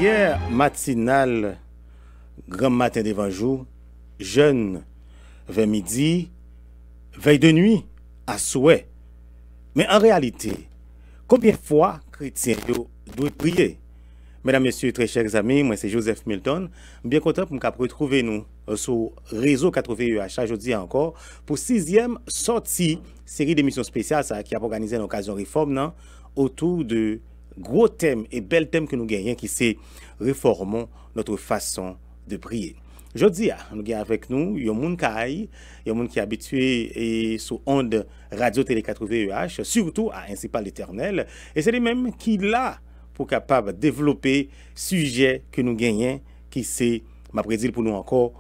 Prière matinale, grand matin d'évangile, jeûne vers midi, veille de nuit, à souhait. Mais en réalité, combien de fois chrétiens doivent prier? Mesdames, Messieurs, très chers amis, moi c'est Joseph Milton. Bien content pour me retrouver nous sur réseau 80UH aujourd'hui encore pour 6e sortie série d'émissions spéciales qui a organisé l'occasion réforme non, autour de gros thèmes et belles thèmes que nous gagnons qui c'est réformons notre façon de prier. Aujourd'hui, nous avons avec nous un monde qui est habitué et sous onde radio télé 80UH, surtout à Ainsi parle l'Éternel, et c'est les mêmes qui là pour capable de développer sujet que nous gagnons qui c'est m'a prédit pour nous encore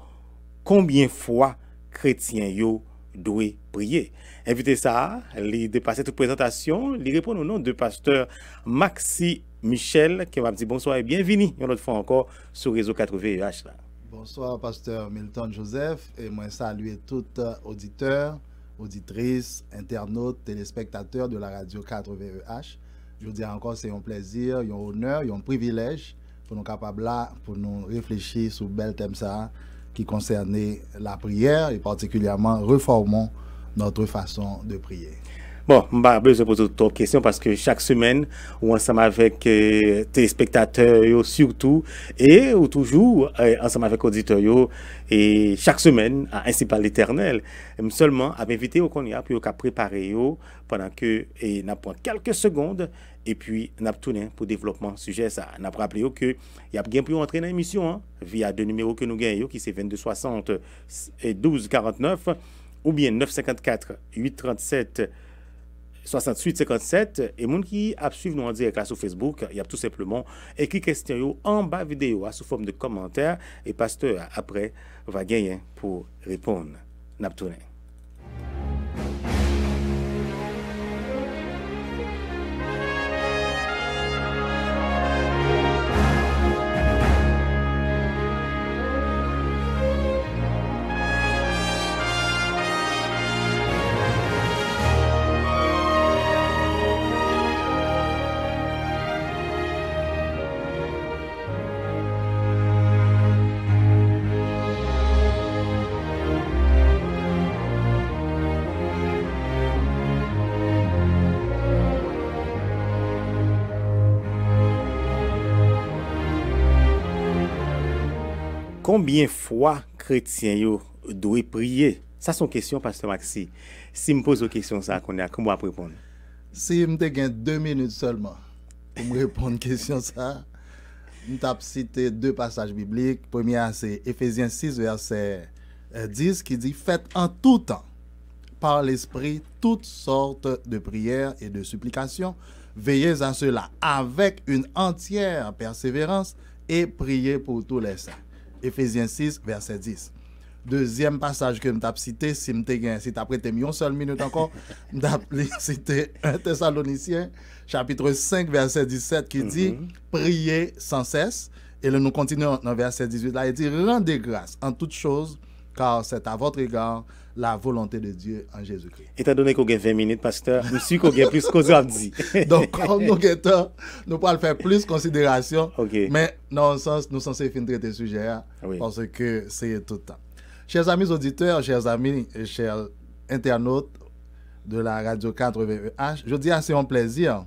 combien fois chrétiens yo doivent prier. Invité ça, il dépasser toute présentation, il répond au nom de pasteur Maxi Michel qui m'a dit bonsoir et bienvenue une autre fois encore sur réseau 80UH là. Bonsoir, pasteur Milton Joseph, et moi saluer tout auditeur, auditrice, internaute, téléspectateur de la radio 80EH. Je vous dis encore, c'est un plaisir, un honneur, un privilège pour nous capables là, pour nous réfléchir sur bel thème ça qui concernait la prière et particulièrement réformons notre façon de prier. Bon, je vais besoin de poser d'autres questions parce que chaque semaine, ou ensemble avec téléspectateurs surtout, et ou toujours ensemble avec auditeurs, et chaque semaine, à Ainsi parle l'Éternel, seulement à m'inviter au qu'on y a, puis au cas préparer pendant que nous prenons quelques secondes, et puis nous tourné pour développement sujet ça. Nous rappelé que il y a bien pu entrer dans l'émission via deux numéros que nous gagnons, qui c'est 2260 et 1249, ou bien 954 837 6857 et moun qui a suivi nous en direct là sur Facebook, il y a tout simplement écrit question en bas vidéo sous forme de commentaire et pasteur après va gagner pour répondre. N'a tourné. Combien de fois chrétiens doivent prier? Ça, c'est une question, pasteur Maxi. Si je me pose une question, ça, comment répondre? Si je me 2 minutes seulement pour me répondre à une question, ça, je vais citer 2 passages bibliques. Premier, c'est Éphésiens 6, verset 10, qui dit « Faites en tout temps, par l'Esprit, toutes sortes de prières et de supplications. Veillez à cela avec une entière persévérance et priez pour tous les saints. » Éphésiens 6, verset 10. Deuxième passage que je vais citer, si tu as prêté une seule minute encore, je vais citer 1 Thessaloniciens, chapitre 5, verset 17, qui dit « Priez sans cesse ». Et là, nous continuons dans verset 18, là, il dit « Rendez grâce en toutes choses, car c'est à votre égard la volonté de Dieu en Jésus-Christ. » Étant donné qu'on a 20 minutes, pasteur, je suis qu'on a plus qu'on a dit. Donc, comme nous avons, nous pouvons faire plus de considération, Okay. mais dans le sens, nous sommes censés finir traiter le sujet, Oui. parce que c'est tout le temps. Chers amis auditeurs, chers amis et chers internautes de la radio 80EH, je dis c'est un plaisir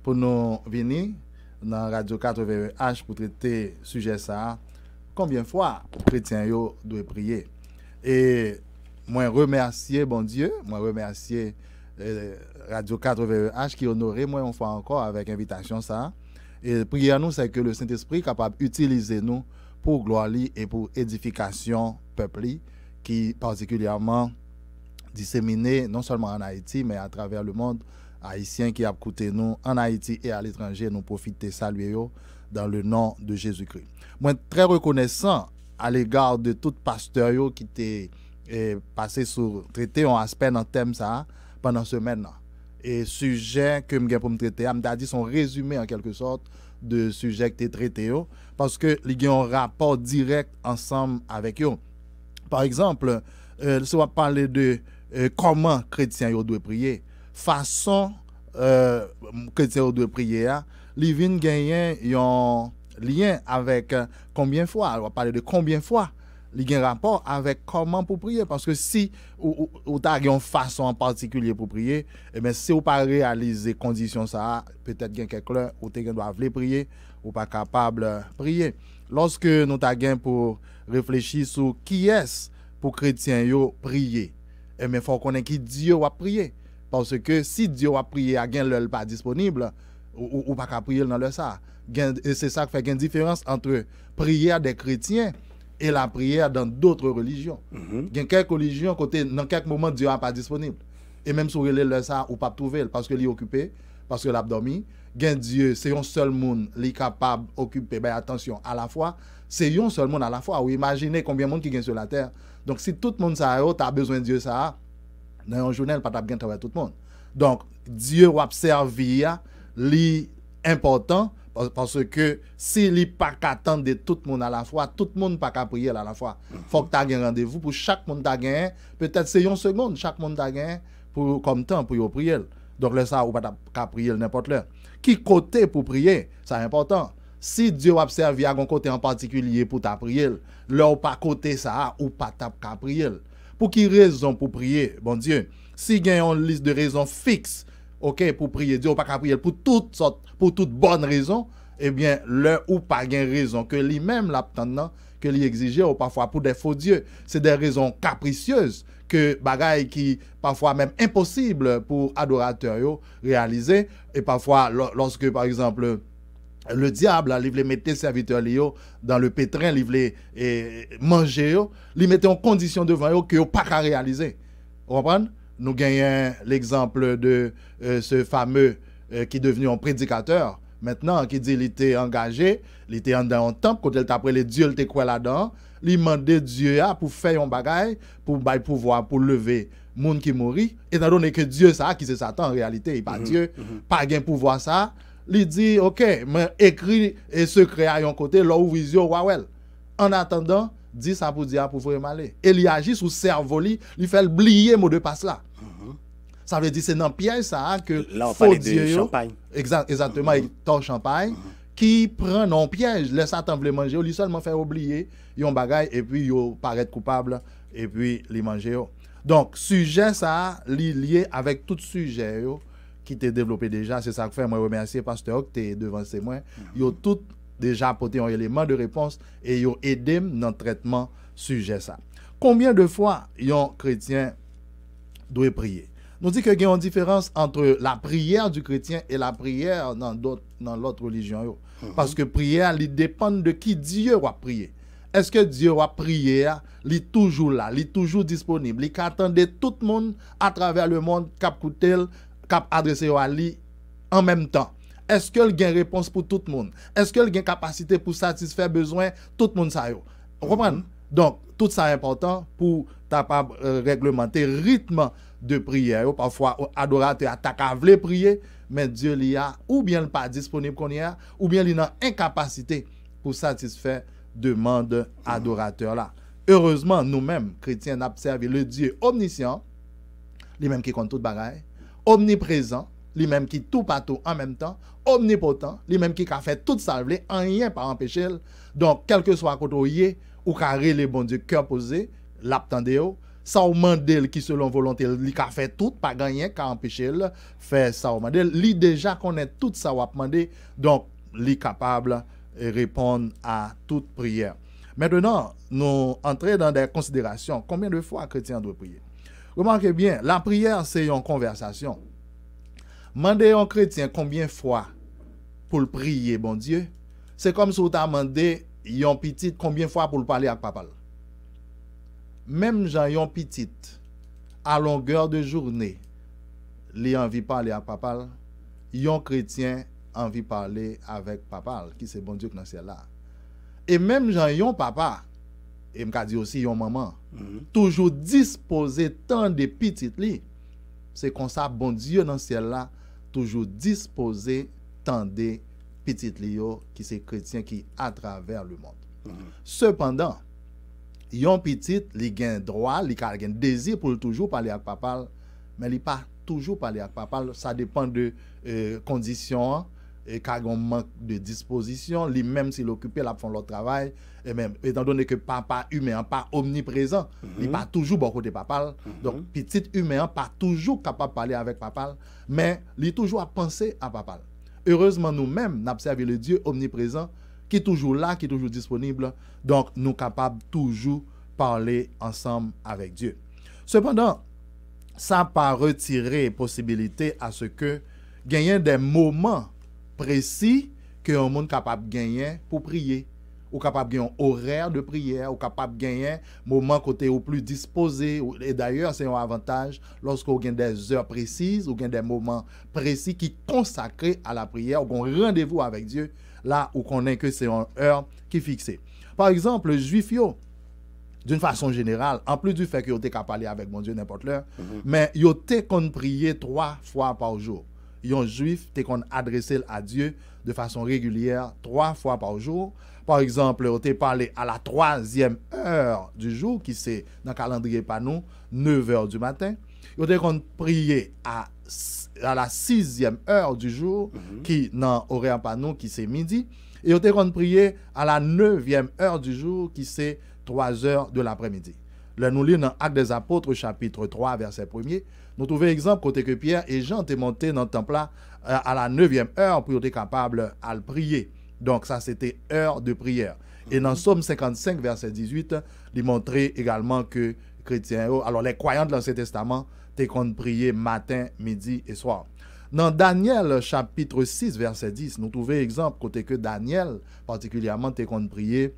pour nous venir dans la radio 80EH pour traiter le sujet ça. Combien de fois les chrétiens doivent prier? Et moi remercier bon Dieu, moi remercier Radio 80EH qui honoré moi une fois encore avec invitation ça. Et prière nous c'est que le Saint-Esprit capable d'utiliser nous pour gloire et pour édification peuple qui particulièrement disséminé non seulement en Haïti mais à travers le monde haïtien qui a écouté nous en Haïti et à l'étranger nous profiter saluer dans le nom de Jésus-Christ. Moi très reconnaissant à l'égard de tout pasteur qui était passé sur traiter un aspect dans thème ça pendant semaine là. Et sujet que me pour me traiter m'a dit son résumé en quelque sorte de sujet que tu traité parce que il y a un rapport direct ensemble avec eux. Par exemple, si on va parler de comment chrétiens doivent prier, façon chrétiens doivent prier, ils viennent gagner lien avec combien de fois, on va parler de combien de fois, il y a un rapport avec comment pour prier. Parce que si vous avez une façon en particulier pour prier, eh bien, si vous pas réaliser conditions ça, peut-être qu'il y a quelqu'un où vous doivent prier ou pas capable de prier. Lorsque nous avons pour réfléchir sur qui est pour chrétiens yo prier, eh bien, il faut connaître qui Dieu va prier. Parce que si Dieu va prier à quelqu'un qui n'est pas disponible, ou pas qu'à prier dans le ça. Et c'est ça qui fait une différence entre prière des chrétiens et la prière dans d'autres religions. Il y a quelques religions, côté, dans quelques moments, Dieu n'est pas disponible. Et même si vous le ça, ou pas trouver parce que est occupé, parce que l'a dormi. Dieu, c'est un seul monde qui est capable d'occuper, ben attention, à la fois, c'est un seul monde à la fois. Ou imaginez combien de monde qui est sur la terre. Donc si tout le monde ça a besoin de Dieu ça, dans un journal, pas bien travailler tout le monde. Donc Dieu va servir l'important parce que s'il n'est pas qu'attendre de tout le monde à la fois, tout le monde pas qu'à prier à la fois. Faut que tu aies un rendez-vous pour chaque monde tu gagné. Peut-être c'est une seconde, chaque monde tu gagné pour comme temps pour prier. Donc là ça ou pas qu'à prier n'importe l'heure. Qui côté pour prier, c'est important. Si Dieu va servir à un côté en particulier pour ta prier, là ou pas côté ça ou pas qu'à prier. Pour qui raison pour prier, bon Dieu? Si il y a une liste de raisons fixes, OK, pour prier, Dieu ou pas qu'à prier pour toutes sortes, pour toutes bonnes raisons, eh bien, le ou pas gain raison que lui-même l'attendant, que lui exigeait ou parfois pour des faux dieux. C'est des raisons capricieuses que bagaille qui parfois même impossible pour adorateurs yo réaliser et parfois lorsque par exemple le diable il voulait mettre serviteurs Léo dans le pétrin, il voulait manger yo, il mettait en condition devant eux que yo pas qu'à réaliser. Vous comprenez? Nous gagnons l'exemple de ce fameux qui est devenu un prédicateur maintenant, qui dit qu'il était engagé, il était dans un temple, quand il était après les dieux, il était quoi là-dedans, il demandait Dieu pour faire un bagage, pour pouvoir, pour lever le monde qui mourit, étant donné que Dieu, ça, qui c'est Satan en réalité, il pas Dieu, pas gain pouvoir ça, il dit, ok, mais écrit et secret à un côté, là où visio, wawel. En attendant, dit ça pour dire pour vraiment aller. Et il agit sous cerveau, il fait oublier mot de passe là. Ça veut dire c'est dans piège ça que là on parle de champagne. Exactement, il torche champagne qui prend non piège, laisse Satan veut manger, lui seulement fait oublier yon bagay et puis yo paraît coupable et puis li manger. Donc sujet ça lié avec tout sujet yo qui t'est développé déjà, c'est ça que fait moi remercier pasteur qui t'est devant c'est moi. Yo tout déjà apporté un élément de réponse et yo aidé dans le traitement sujet ça. Combien de fois yon chrétien doit prier? Nous dit que il y a une différence entre la prière du chrétien et la prière dans l'autre religion. Parce que prière, il dépend de qui Dieu va prier. Est-ce que Dieu va prier, il est toujours là, il est toujours disponible, il attend tout le monde à travers le monde, cap koutel, cap adressé à lui en même temps. Est-ce qu'il y a une réponse pour tout le monde? Est-ce qu'il y a une capacité pour satisfaire besoin tout le monde ça yo? Vous comprenez? Donc, tout ça est important pour réglementer le rythme de prière. Parfois, adorateur attaque à vouloir prier, mais Dieu l'y a, ou bien pas disponible qu'on y a, ou bien il a incapacité pour satisfaire demande adorateur là. Heureusement, nous-mêmes, chrétiens, nous observons le Dieu omniscient, lui-même qui compte tout bagaille, omniprésent, lui-même qui tout partout en même temps, omnipotent, lui-même qui a fait tout ça, en rien par empêcher. Donc, quel que soit côté ou carré les bon Dieu cœur posé, l'attendez ça ou mandel qui selon volonté li ka fait tout pas gagner ka empêcher faire ça ou mandel li déjà connaît tout ça ou demander donc li capable répondre à toute prière. Maintenant, nous entrons dans des considérations. Combien de fois un chrétien doit prier? Remarquez bien, la prière c'est une conversation. Mandez un chrétien combien de fois pour le prier bon Dieu? C'est comme si vous avez demandé un petit combien de fois pour le parler avec papa. Même Jean yon petit à longueur de journée, li envie parler avec papa, yon chrétien envie parler avec papa qui c'est bon Dieu dans ciel là. Et même Jean yon papa et m'ka dit aussi yon maman, toujours disposé tant de petites li. C'est comme ça bon Dieu dans ciel là toujours disposé tant de petites li yo qui c'est chrétien qui à travers le monde. Cependant, yon petit, li gen droit, li ka gen désir pour toujours parler avec papa, mais li pas toujours parler avec papa, ça dépend de conditions et qui a un manque de disposition, lui-même s'il est occupé, là, font leur travail, et même, étant donné que papa humain pas omniprésent, il n'est pas toujours bon côté papa, donc petit humain pas toujours capable de parler avec papa, mais il est toujours à penser à papa. Heureusement, nous-mêmes, nous observons le Dieu omniprésent, qui est toujours là, qui est toujours disponible, donc nous sommes capables toujours parler ensemble avec Dieu. Cependant, ça n'a pas retiré possibilité à ce que gagner des moments précis que un monde capable de gagner pour prier, ou capable de gagner un horaire de prière, ou capable de gagner un moment côté au plus disposé. Et d'ailleurs, c'est un avantage lorsqu'on gagne des heures précises, ou gagne des moments précis qui consacrés à la prière, ou un rendez-vous avec Dieu, là où on connaît que c'est une heure qui est fixée. Par exemple, le juif, d'une façon générale, en plus du fait qu'ils étaient capables de parler avec mon Dieu n'importe l'heure, mais ils étaient qu'on prier 3 fois par jour. Un juif était qu'on adressé à Dieu de façon régulière 3 fois par jour. Par exemple, ils étaient parlé à la 3e heure du jour, qui c'est dans le calendrier par nous, 9 heures du matin. Ils étaient qu'on prier à la 6e heure du jour, qui dans horaire par nous, qui c'est midi. Et ils étaient qu'on prier à la 9e heure du jour, qui c'est 3 heures de l'après-midi. Là, nous lisons dans Actes des Apôtres, chapitre 3, verset 1er. Nous trouvons exemple côté que Pierre et Jean étaient montés dans le temple là, à la 9e heure pour être capables à le prier. Donc, ça, c'était heure de prière. Et dans Somme 55, verset 18, il montrait également que chrétiens, alors les croyants de l'Ancien Testament, étaient qu'on prier matin, midi et soir. Dans Daniel, chapitre 6, verset 10, nous trouvons exemple côté que Daniel, particulièrement, était qu'on prier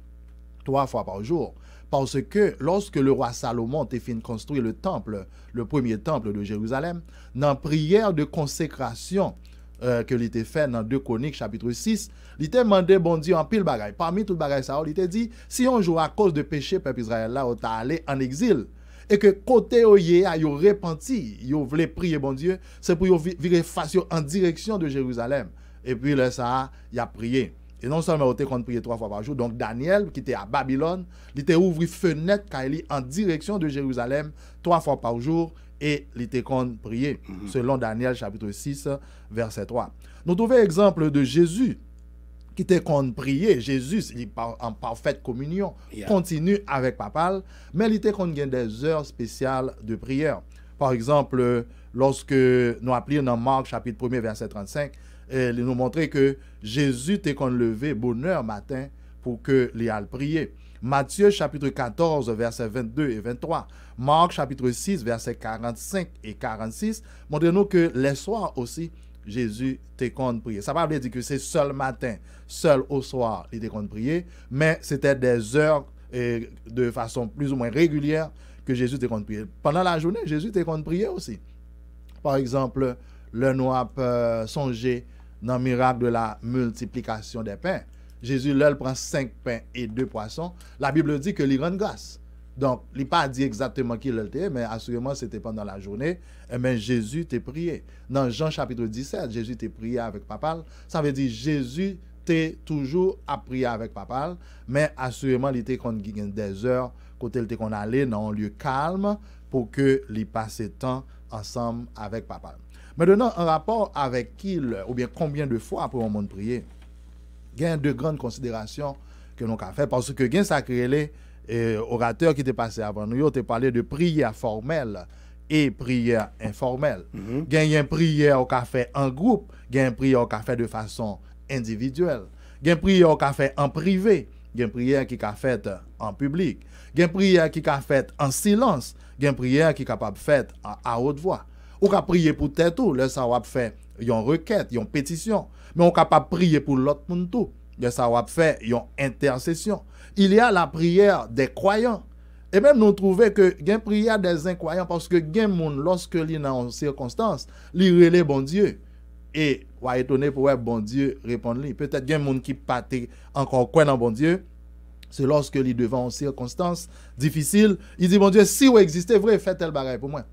3 fois par jour. Parce que lorsque le roi Salomon était fini de construire le temple, le premier temple de Jérusalem, dans la prière de consécration que l'était fait dans 2 Chroniques, chapitre 6, il était demandé, bon Dieu, en pile bagaille. Parmi tout bagaille ça, il était dit, si un jour à cause de péché, peuple Israël là, on t'a allé en exil, et que côté oye a yo repenti, yo voulait prier bon Dieu, c'est pour yo virer face en direction de Jérusalem. Et puis là ça, il a prié. Et non seulement il était qu'on priait 3 fois par jour, donc Daniel, qui était à Babylone, il était ouvert fenêtre en direction de Jérusalem 3 fois par jour, et il était qu'on prier, selon Daniel chapitre 6, verset 3. Nous trouvons exemple de Jésus, qui était qu'on priait. Jésus, il en parfaite communion, continue avec papa, mais il était qu'on gagne des heures spéciales de prière. Par exemple, lorsque nous appelons dans Marc chapitre 1, verset 35, il nous montrait que Jésus était qu'on levait bonne heure matin pour que les aille prier. Matthieu chapitre 14, verset 22 et 23. Marc chapitre 6, verset 45 et 46. Montrez-nous que les soirs aussi, Jésus était qu'on prier. Ça ne veut pas dire que c'est seul matin, seul au soir, il était qu'on prier, mais c'était des heures de façon plus ou moins régulière que Jésus était qu'on prier. Pendant la journée, Jésus était qu'on prier aussi. Par exemple, le noir songer dans le miracle de la multiplication des pains. Jésus, là, il prend 5 pains et 2 poissons. La Bible dit que il rend grâce. Donc, il n'a pas dit exactement qui l'était, mais assurément, c'était pendant la journée. Et bien, Jésus t'a prié. Dans Jean chapitre 17, Jésus t'a prié avec papa. Ça veut dire Jésus t'a toujours à prier avec papa, mais assurément, il était qu'on gagne des heures, côté il était qu'on allait dans un lieu calme pour que il passe temps ensemble avec papa. Maintenant, en rapport avec qui, ou bien combien de fois pour un monde prier, il y a de grandes considérations que nous avons fait, parce que il y a sacré orateur qui était passé avant nous, il a parlé de prière formelle et prière informelle. Il y a une prière qu'on fait en groupe, il y a une prière qu'on fait de façon individuelle, il y a une prière qu'on fait en privé, il y a une prière qui est faite en public, il y a une prière qui est faite en silence, il y a une prière qui est capable de faite à haute voix. On peut prier pour tête tout, là ça va faire une requête, une pétition, mais on est capable de prier pour l'autre monde tout. Là ça va faire une intercession. Il y a la prière des croyants. Et même nous trouvons que il y a une prière des incroyants parce que il y a monde lorsque il est dans une circonstance, il relève bon Dieu et on est étonné pour voir bon Dieu répondre lui. Peut-être qu'il y a monde qui pas encore croire dans bon Dieu. C'est lorsque il est devant une circonstance difficile, il dit bon Dieu si vous existez vrai faites tel bagaille pour moi.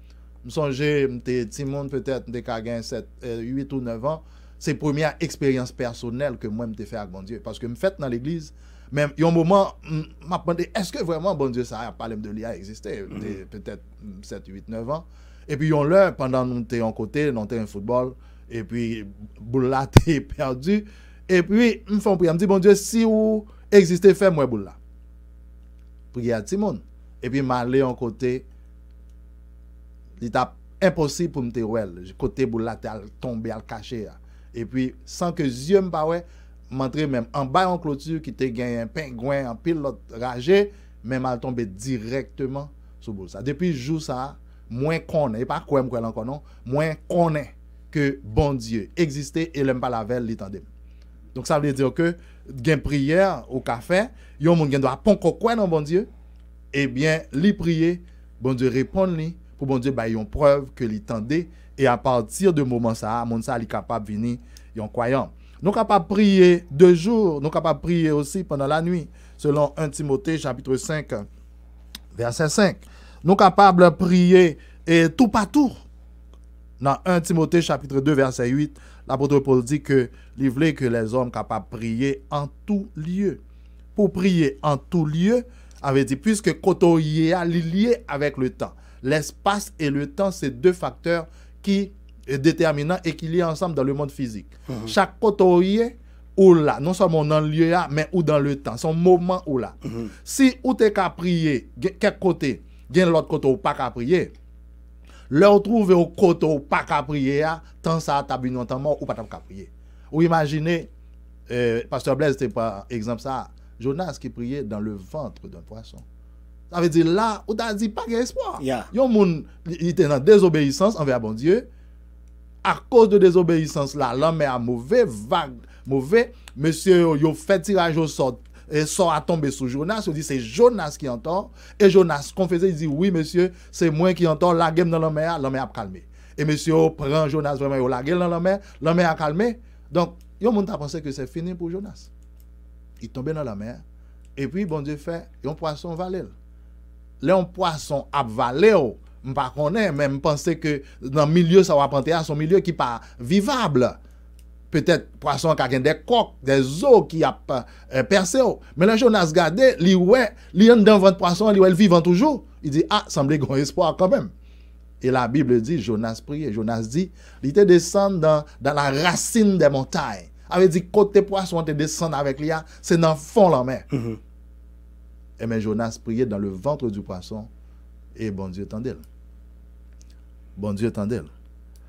Je songe, j'étais petit monde peut-être, j'étais 8 ou 9 ans. C'est la première expérience personnelle que moi, je fait avec bon Dieu. Parce que je fait dans l'église, même, il y a un moment, je me demandais, est-ce que vraiment bon Dieu, ça a parlé de lui, a existé? Peut-être 7, 8, 9 ans. Et puis, on l'a, pendant nous étions en côté, nous étions en football, et puis boule là t'es perdu et puis me font prier me dit bon Dieu si vous existez fait moi boule là prier à Timon et puis m'aller en côté il est impossible pour me te côté boule là t'es tomber à cacher et puis sans que yeux me pas ouais m'entrer même en bas en clôture qui te gagné un pingouin en pile l'autre ragé même à tomber directement sur boule ça depuis jour ça moins connaît pas quoi encore non moins connaît que bon Dieu existait et l'aime pas la veille l'étendait. Donc ça veut dire que gain prière au café, yon moun gen doit pon quoi dans bon Dieu, eh bien li prier, bon Dieu répond li pour bon Dieu ba yon preuve que l'étendait et à partir de moment ça, moun ça li capable venir yon croyant. Nous capable prier 2 jours, nous capable prier aussi pendant la nuit selon 1 Timothée chapitre 5 verset 5. Nous capable prier et tout partout. Dans 1 Timothée chapitre 2 verset 8, l'apôtre Paul dit que il voulait que les hommes capables de prier en tout lieu. Pour prier en tout lieu, avait dit puisque kotoye est lié avec le temps. L'espace et le temps, c'est 2 facteurs qui sont déterminants et qui lient ensemble dans le monde physique. Chaque kotoye ou là, non seulement dans le lieu mais ou dans le temps, son moment ou là. Si ou t'es qu'à prier, quel côté, gen l'autre côté ou pas qu'à prier. Leur trouver au côté ou pas qu'à prier, tant ça t'a bien mort ou pas qu'à prier. Ou imaginez, Pasteur Blaise, c'était par exemple ça, Jonas qui priait dans le ventre d'un poisson. Ça veut dire là, où t'as dit pas d'espoir. Yon moun, il était dans désobéissance envers bon Dieu. À cause de désobéissance là, l'homme est à mauvais, vague, mauvais. Monsieur, yo fait tirage au sort. Et sort à tomber sur Jonas, on dit c'est Jonas qui entend. Et Jonas confessait, il dit oui monsieur, c'est moi qui entends, la game dans la mer a calmé. Et monsieur prend Jonas vraiment, la gueule dans la mer a calmé. Donc, yon moun ta pensé que c'est fini pour Jonas. Il tombait dans la mer. Et puis, bon Dieu fait, yon poisson valé. Là, un poisson a valé, je ne connais pas, mais je pensais que dans le milieu, ça va prendre à son milieu qui n'est pas vivable. Peut-être poisson qui a des coques, des os qui a percé. Mais là, Jonas regardait, il est dans votre poisson, il est vivant toujours. Il dit, ah, semblait grand espoir quand même. Et la Bible dit, Jonas priait. Jonas dit, il était descendu dans la racine des montagnes. Avait dit, côté poisson, te descendre avec lui, c'est dans le fond de la mer. Et bien, Jonas priait dans le ventre du poisson. Et bon Dieu tendait. Bon Dieu tendait.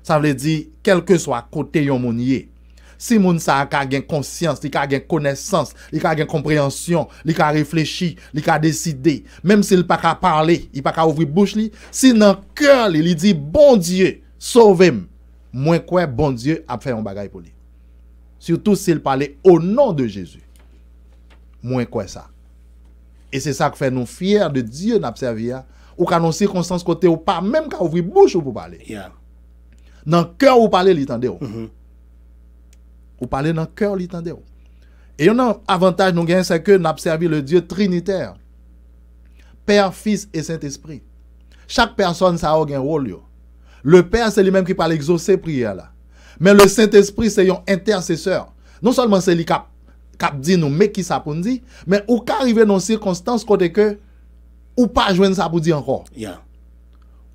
Ça veut dire, quel que soit côté yon mounier, si moun sa a gen conscience, il a gen connaissance, il a gen compréhension, il a réfléchi, il a décidé, même s'il pas qu'à parler, il pas qu'à ouvrir bouche li, si dans cœur il dit bon Dieu, sauvez-moi, moins quoi bon Dieu a fait un bagay pour lui. Surtout s'il parlait au nom de Jésus. Moins quoi ça. Et c'est ça qui fait nous fiers de Dieu n'a servi ou qu'à nos circonstances côté ou pas même qu'à ouvrir bouche pour parler. Dans cœur ou parler l'entendez. Ou parler dans le cœur, l'entendez. Et un avantage nous gagnons, c'est que nous avons servi le Dieu trinitaire. Père, Fils et Saint-Esprit. Chaque personne, ça a un rôle. Le Père, c'est lui-même qui parle exaucer prière là. Mais le Saint-Esprit, c'est un intercesseur. Non seulement c'est lui qui dit nous, mais qui ça pour nous dire, mais ou qu'arriver dans une circonstance côté que, ou pas joindre ça pour dire encore.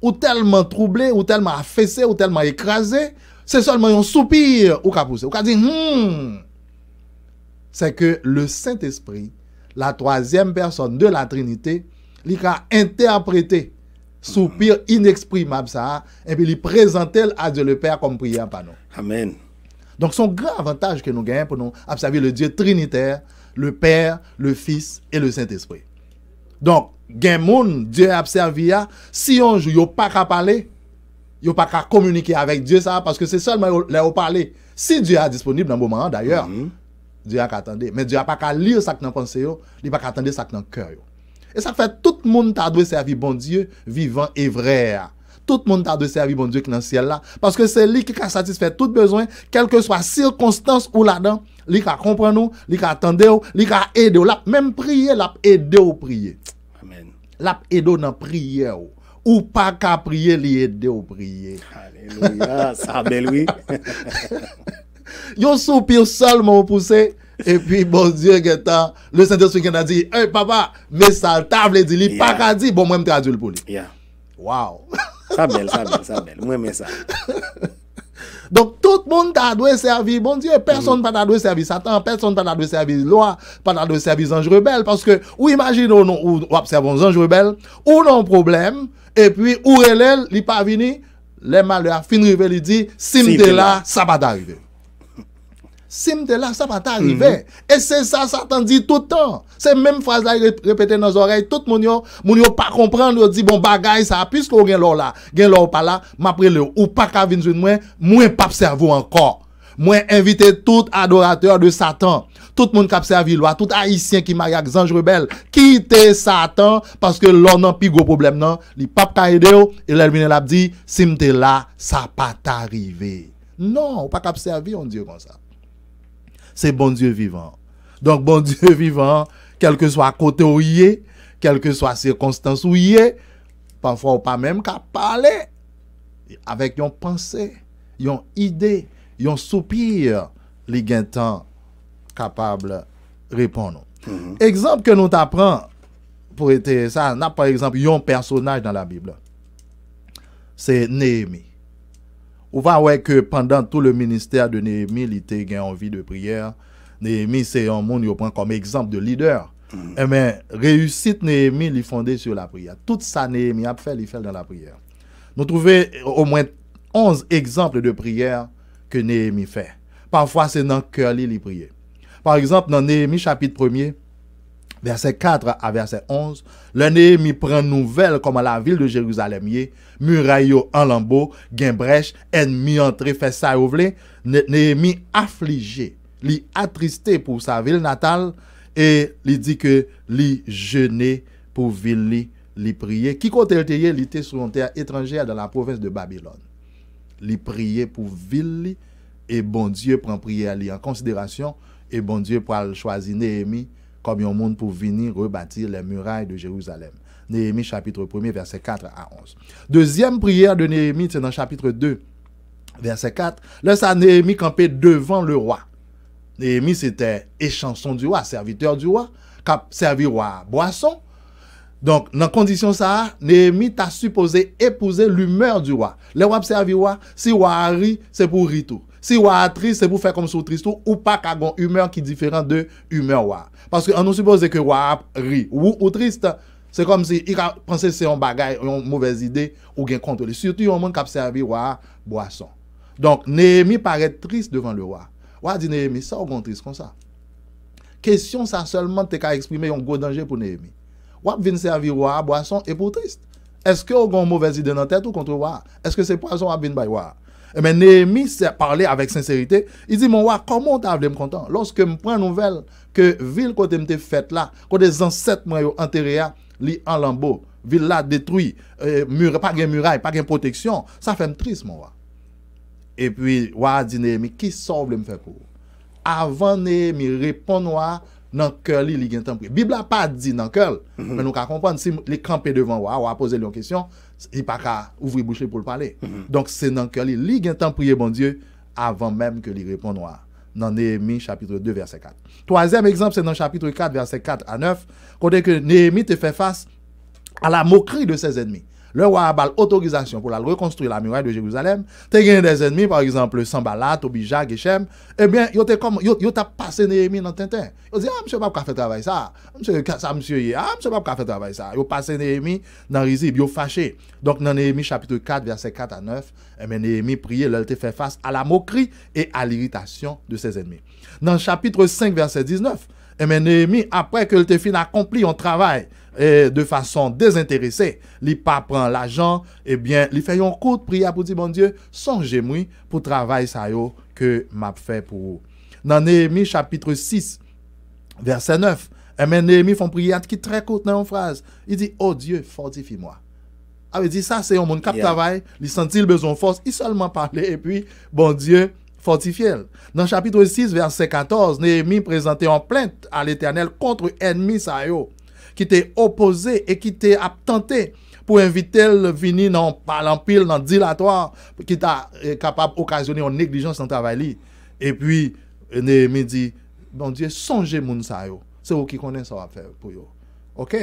Ou tellement troublé, ou tellement affaissé, ou tellement écrasé, c'est seulement un soupir ou qu'a poussé. Ou qu'a dit, c'est que le Saint-Esprit, la 3e personne de la Trinité, il a interprété soupir inexprimable ça, et puis il présente à Dieu le Père comme prière par nous. Amen. Donc, son grand avantage que nous gagnons pour nous observer le Dieu trinitaire, le Père, le Fils et le Saint-Esprit. Donc, gen moun, Dieu a observé, si on joue, il pas qu'à parler, il pas qu'à communiquer avec Dieu, ça, parce que c'est seulement là où parler. Si Dieu est disponible dans le moment, d'ailleurs, Dieu a qu'à attendre. Mais Dieu n'a pas qu'à lire ça que dans pensée, il n'a pas qu'à attendre ça que dans le cœur. Et ça fait tout le monde t'a dû servir bon Dieu, vivant et vrai. Tout le monde t'a dû servir bon Dieu qui est dans le ciel là. Parce que c'est lui qui a satisfait tout besoin, quelle que soit circonstance ou là-dedans, lui qui a compris nous, lui qui a attendu, lui qui a aidé, même prier, l'a aidé ou prier. Amen. L'a aidé dans prière. Ou pas qu'à prier, lui aider ou prier. Alléluia, ça belle oui. Yon soupir seulement poussé. Et puis, bon Dieu, le Saint-Esprit qui a dit, hey papa, mais ça table dit, il pas qu'à dire, bon, moi, je traduis pour lui. Wow. Ça belle. Moi, mais ça. Donc, tout le monde a dû servir, bon Dieu, personne n'a dû servir Satan, personne n'a dû servir loi, pas dû servir ange rebelle, parce que, ou imaginons, ou observons ange rebelle, ou non problème, et puis, ou relève, il pas venu, les malheurs, fin rive, il dit, si m'te là, ça va t'arriver. Si m'te là, ça va t'arriver. Et c'est ça, Satan dit tout le temps. C'est même phrase là, répétée dans nos oreilles, tout le monde yo pas comprendre, yo dit, bon, bagay, ça, puisque ou gen l'or là, gen l'or pas là, m'après le, ou pas qu'à venir moi pas cerveau encore. Moi inviter tout adorateur de Satan, tout le monde qui a servi loi, tout haïtien qui marie avec ange rebelle, quitter Satan parce que l'on n'a plus gros problème non, li pas ka aider et l'elmine l'a dit si m'te là, ça pas t'arriver. Non, pas cap servir on Dieu comme ça. C'est bon Dieu vivant. Donc bon Dieu vivant, quel que soit côté où il est, quelle que soit circonstance où il est, parfois on pas même qu'à parler avec une pensée, une idée, un soupir, les temps capable de répondre. Exemple que nous t'apprend pour être ça, n'a par exemple un personnage dans la Bible. C'est Néhémie. On va voir que pendant tout le ministère de Néhémie, il était en vie de prière. Néhémie, c'est un monde qui prend comme exemple de leader. Eh bien, réussite Néhémie, il est fondé sur la prière. Tout ça, Néhémie a fait, il fait dans la prière. Nous trouvons au moins 11 exemples de prière que Néhémie fait. Parfois, c'est dans le cœur, il prie. Par exemple, dans Néhémie chapitre 1er, verset 4 à verset 11, le Néhémie prend nouvelle comme à la ville de Jérusalem, muraille en lambeau, gen brèche, ennemi entré, fait ça ou vle. Néhémie affligé, li attristé pour sa ville natale, et li dit que li jeûné pour ville li prier. Qui côté il était sur une terre étrangère dans la province de Babylone. Li prier pour ville et bon Dieu prend prière li en considération et bon Dieu pour choisir Néhémie comme un monde pour venir rebâtir les murailles de Jérusalem. Néhémie chapitre 1er verset 4 à 11. Deuxième prière de Néhémie, c'est dans chapitre 2 verset 4. Là ça Néhémie campait devant le roi. Néhémie c'était échanson du roi, serviteur du roi, qui a servi roi boisson. Donc, dans condition ça, Néhémie t'a supposé épouser l'humeur du roi. Le roi servi roi, si roi ri, c'est pour rire tout. Si roi triste, c'est pour faire comme sous triste ou pas qu'à une humeur qui est différente de humeur roi. Parce qu'on nous suppose que roi ri ou triste, c'est comme si il a pensé c'est un bagage, une mauvaise idée ou bien contrôle. Surtout un monde qui a servi roi boisson. Donc, Néhémie paraît triste devant le roi. Roi dit Néhémie, ça ou triste comme ça. Question ça seulement t'es qu'à exprimer un gros danger pour Néhémie. Ou vient servir roi boisson et pour triste. Est-ce que vous avez une mauvaise idée dans la tête ou contre roi? Est-ce que c'est poison à venir by roi? Mais Néhémie s'est parlé avec sincérité. Il dit mon roi, comment tu as me content lorsque me prend nouvelle que ville côté me faite là, que des ancêtres moi enterrés li en lambeau, ville là détruit, pas de muraille, pas de protection, ça fait me triste mon roi. Et puis roi dit Néhémie, qui sauve me faire pour? Avant Néhémie répond roi dans cœur li gen temps. Bible a pas dit dans cœur, mais nous ka comprendre si les camper devant roi, poser une question, il pas ka ouvrir bouche pour le parler. Donc c'est dans cœur li gen temps prier bon Dieu avant même que lui réponde roi. Dans Néhémie chapitre 2 verset 4. Troisième exemple c'est dans chapitre 4 verset 4 à 9, côté que Néhémie te fait face à la moquerie de ses ennemis. Le roi a bal autorisation pour la reconstruire la muraille de Jérusalem. Tu as des ennemis, par exemple, Sambalat, Tobija, Geshem. Eh bien, yo t'a passé Néhémie dans Tintin. Yo dit, ah, monsieur, pas faire travail ça. Monsieur, ça, monsieur, ah, monsieur, pas faire travail ça. Yo passé Néhémie dans Rizib, yo fâché. Donc, dans Néhémie chapitre 4, verset 4 à 9, eh bien, Néhémie priait, il te fait face à la moquerie et à l'irritation de ses ennemis. Dans chapitre 5, verset 19, eh bien, Néhémie, après que te fin accompli un travail, de façon désintéressée, il pas prend l'argent, eh bien, il fait un coup de prière pour dire, bon Dieu, songez-moi pour travail ça yo que m'a fait pour vous. Dans Néhémie chapitre 6, verset 9, eh bien, Néhémie font prière qui est très courte dans une phrase. Il dit, oh Dieu, fortifie-moi. Ah, il dit, ça c'est un monde qui travaille, il sentit le besoin de force, il seulement parlait, et puis, bon Dieu, fortifié. Dans chapitre 6, verset 14, Néhémie présentait en plainte à l'Éternel contre ennemi ça yo, qui était opposé et qui était tenté pour inviter le venir dans l'empile, dans le dilatoire, qui était capable d'occasionner une négligence dans le travail. Et puis, Néhémie dit, bon Dieu, songez moun sa yo. C'est vous qui connaissez ça à faire pour yo. OK?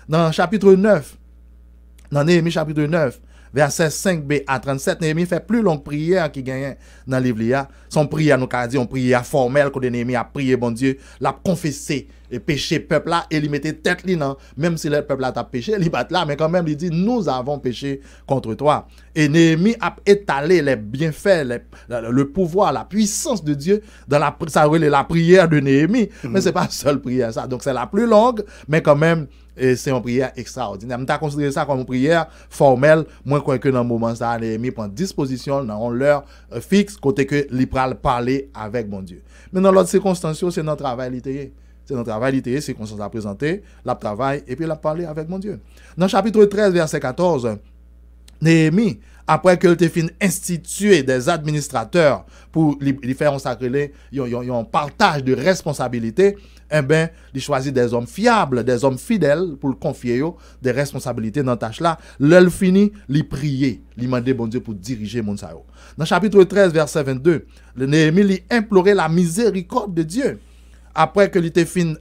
Dans chapitre 9, dans Néhémie chapitre 9, verset 5b à 37, Néhémie fait plus longue prière qui gagne dans le livre. Son prière, nous avons dit, une prière formelle, que Néhémie a prié, bon Dieu, l'a confessé et péché peuple là, et il mettait tête li non, même si le peuple là a péché, il bat là, mais quand même, il dit, nous avons péché contre toi. Et Néhémie a étalé les bienfaits, le pouvoir, la puissance de Dieu dans la prière de Néhémie. Mais c'est pas seule prière, ça. Donc c'est la plus longue, mais quand même, c'est une prière extraordinaire. Je considéré ça comme une prière formelle. Moi, je crois que dans le moment, ça, Néhémie prend disposition dans l'heure fixe, côté que l'Ipral parler avec mon Dieu. Mais dans l'autre circonstance, c'est notre travail littéraire. C'est notre travail littéraire, c'est qu'on s'en a présenté, la travail, et puis la parler avec mon Dieu. Dans le chapitre 13, verset 14, Néhémie, après que tu fin institué des administrateurs pour les faire consacrer un partage de responsabilités, eh bien, il choisit des hommes fiables, des hommes fidèles pour confier des responsabilités dans la tâche là. L'heure fini, il prier, il demander bon Dieu pour diriger mon sao. Dans le chapitre 13, verset 22, le Néhémie lui implorait la miséricorde de Dieu. Après que l'ité fin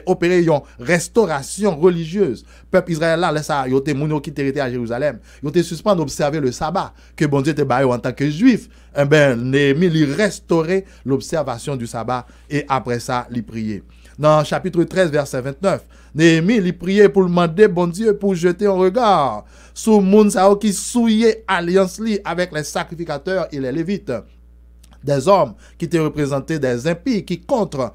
opéré une restauration religieuse, peuple Israël là, ça, il était moun qui était à Jérusalem, il était suspend d'observer le sabbat que bon Dieu était baillé en tant que juif. Eh ben Néhémie il restaurait l'observation du sabbat et après ça, il priait. Dans chapitre 13 verset 29, Néhémie il priait pour demander bon Dieu pour jeter un regard sur moun sao qui souillait alliance li avec les sacrificateurs et les lévites. Des hommes qui étaient représentés des impies, qui contre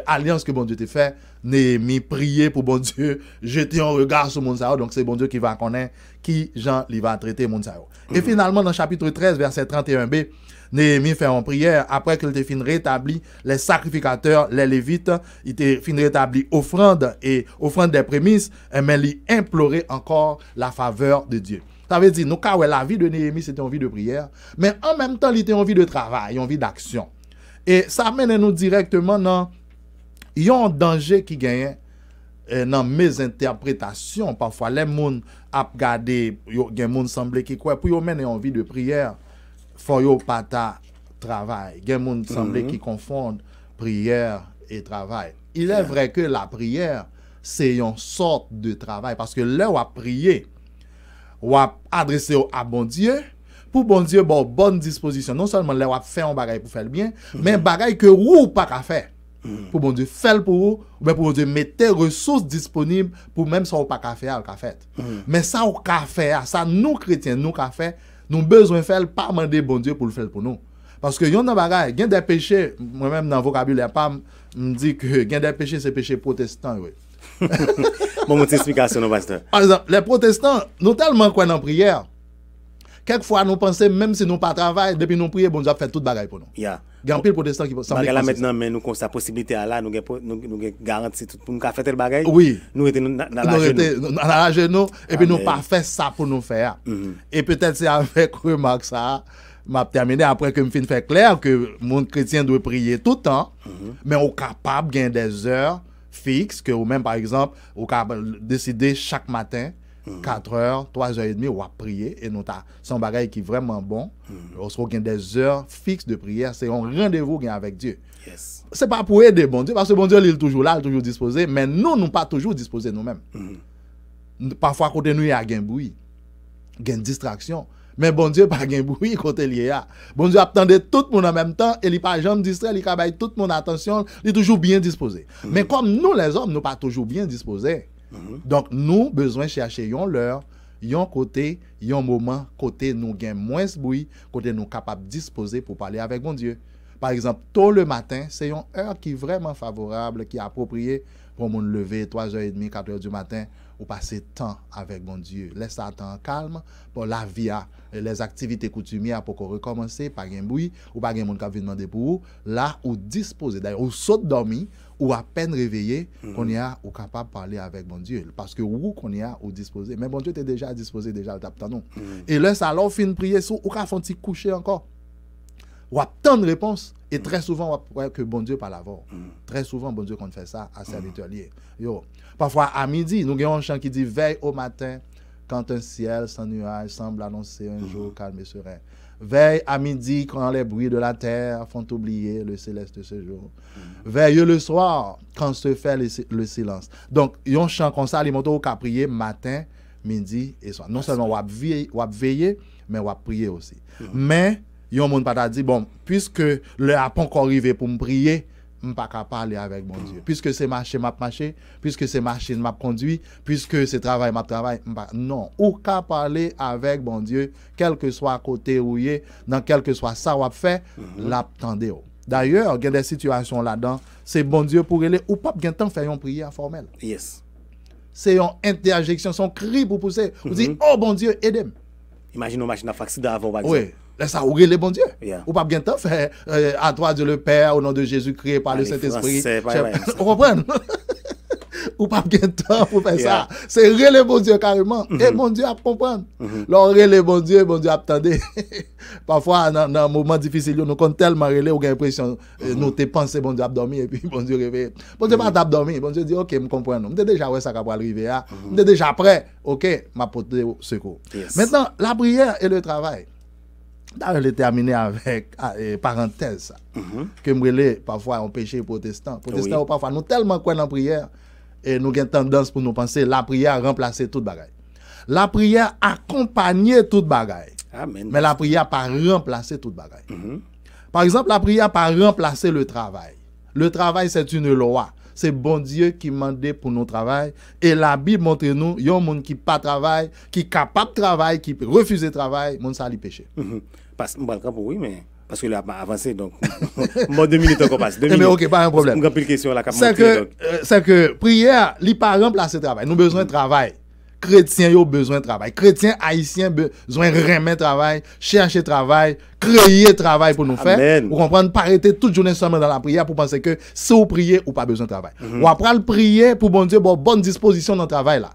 alliance que bon Dieu t'a fait, Néhémie priait pour bon Dieu, jeter un regard sur Monsao, donc c'est bon Dieu qui va connaître qui Jean il va traiter Monsao. Et finalement, dans le chapitre 13, verset 31b, Néhémie fait une prière, après qu'il ait fini rétabli les sacrificateurs, les lévites, il ait fini rétabli offrande et offrande des prémices, mais il implorait encore la faveur de Dieu. Ça veut dire, nous, la vie de Néhémie, c'était une vie de prière, mais en même temps, il était une vie de travail, une vie d'action. Et ça amène nous directement dans un danger qui gagne dans mes interprétations. Parfois, les gens ont regardé, les gens semblent qui quoi, pour mener une vie de prière, il faut pas travail. Les gens semblent qui confondent prière et travail. Il est vrai que la prière, c'est une sorte de travail, parce que là où on prier, ou adresser à bon Dieu, pour bon Dieu, bonne disposition. Non seulement là, on fait un bagage pour faire le bien, mais un bagage que vous pas qu'à faire. Pour bon Dieu, faire pour vous, ou bien pour bon Dieu, mettre ressources disponibles pour même ça, on pas qu'à faire, qu'à faire. Mais ça, on qu'à faire, ça, nous chrétiens, nous qu'à faire, nous besoin de faire, pas demander bon Dieu pour le faire pour nous. Parce que y a bagage, il y a des péchés, moi-même dans le vocabulaire, pas me dit que il y a des péchés, c'est péché protestant, oui. Bon, mon explication, pasteur. Par exemple, les protestants, nous tellement quoi dans la prière. Quelquefois, nous pensons, même si nous pas travaillons, depuis nous prions, bon Dieu fait tout bagaille pour nous. Il y a un pile protestant qui semble. Là maintenant, mais nous avons sa possibilité là, nous garantit tout pour nous faire tel bagaille. Oui. Nous étions dans la genou et puis nous pas fait ça pour nous faire. Et peut-être c'est avec remarque ça. M'a terminé après que me fin fait clair que mon chrétien doit prier tout le temps, mais on est capable de gagner des heures fixe que ou même par exemple ou décider chaque matin 4 heures, 3 heures et demie ou à prier et nous ta son bagage qui est vraiment bon. On se gagne des heures fixes de prière, c'est un rendez-vous avec Dieu. Yes. C'est pas pour aider bon Dieu parce que bon Dieu il est toujours là, il est toujours disposé, mais nous pas toujours disposés nous-mêmes. Parfois côté nous il y a un bruit, il y a une distraction. Mais bon Dieu pas gain bruit côté lié. Bon Dieu attendait tout le monde en même temps et il pas jamais distrait, il travaille tout le monde attention, il est toujours bien disposé. Mais comme nous les hommes nous pas toujours bien disposés. Donc nous besoin chercher un l'heure, un côté, un moment côté nous gain moins bruit, côté nous capable disposer pour parler avec bon Dieu. Par exemple, tôt le matin, c'est une heure qui est vraiment favorable, qui est appropriée pour mon lever 3h30, 4h du matin, ou passer temps avec mon Dieu. Laisse ça temps calme pour la vie, les activités coutumières pour qu'on recommence, pas de bruit, ou pas de monde qui vient demander pour vous. Là, ou disposer, d'ailleurs, ou saute dormir, ou à peine réveillé, qu'on y a, ou capable de parler avec mon Dieu. Parce que où qu'on y a, ou disposé. Mais bon Dieu t'es déjà disposé, déjà, nous. Et là, ça alors fin de prier, ou qu'à font coucher encore. Ou à tant de réponses. Et très souvent, on voit que bon Dieu parle avant. Très souvent, bon Dieu qu'on fait ça à serviteur lié. Parfois, à midi, nous avons un chant qui dit veille au matin, quand un ciel sans nuage semble annoncer un jour calme et serein. Veille à midi, quand les bruits de la terre font oublier le céleste de ce jour. Veille le soir, quand se fait le silence. Donc, il y a un chant comme ça, les motos qui prier matin, midi et soir. Non seulement on veiller, mais on prier aussi. Mais, yon moun pas dit, bon, puisque le a pas encore arrivé pour me prier, je ne peux pas parler avec mon Dieu. Puisque c'est marché, m'a marché, puisque c'est machine, m'a conduit, puisque c'est travail, m'a travail. Non, ou qu'à parler avec mon Dieu, quel que soit côté où il est, dans quel que soit ça ou fait, l'attendez. D'ailleurs, il y a des situations là-dedans, c'est bon Dieu pour aller, ou pas bien temps faire une prière formelle. Yes. C'est une interjection, son cri pour pousser. Vous dites, oh bon Dieu, aidez-moi. Imaginez une machine à accident avant, par exemple. Oui. Laisse ça, ouvrez les bon Dieu. Yeah. Ou pas bien temps faire à toi Dieu le Père, au nom de Jésus créé par le Saint-Esprit. Vous comprenez? Ou pas bien temps pour faire ça. C'est relé bon Dieu carrément. Et bon Dieu a comprendre. Leur relé bon Dieu attendez. Parfois, dans un moment difficile, nous comptons tellement relé, on a l'impression, nous te pensons bon Dieu a dormi et puis bon Dieu réveille. Bon Dieu pas dormi. Bon Dieu dit, ok, je comprends. Je suis déjà ouais ça va arriver. Je suis déjà prêt. Ok, m'a porté secours. Maintenant, la prière et le travail. D'ailleurs, je terminé avec parenthèse que me parfois on péché protestant. Protestant parfois nous tellement croient dans la prière et nous avons tendance pour nous penser la prière remplacer toute bagaille. La prière accompagner toute bagaille. Amen. Mais la prière pas remplacer toute bagaille. Par exemple, la prière pas remplacer le travail. Le travail c'est une loi. C'est bon Dieu qui mandé pour nous travail et la Bible montre nous il y a un monde qui pas travail, qui capable de travail, qui refuse de travail, monde ça lui péché. Parce oui mais parce que là avancé donc moi 2 minutes encore passe. Mais OK, pas un problème. On question là c'est que prière li pas remplacer travail. Nous besoin de travail. Chrétiens ont besoin de travail. Chrétiens haïtiens besoin de remettre travail, chercher travail, créer travail pour nous faire. Vous comprenez? Pas arrêter toute journée seulement dans la prière pour penser que si vous priez ou pas besoin de travail. Ou après le prier pour bon Dieu bonne disposition dans le travail là.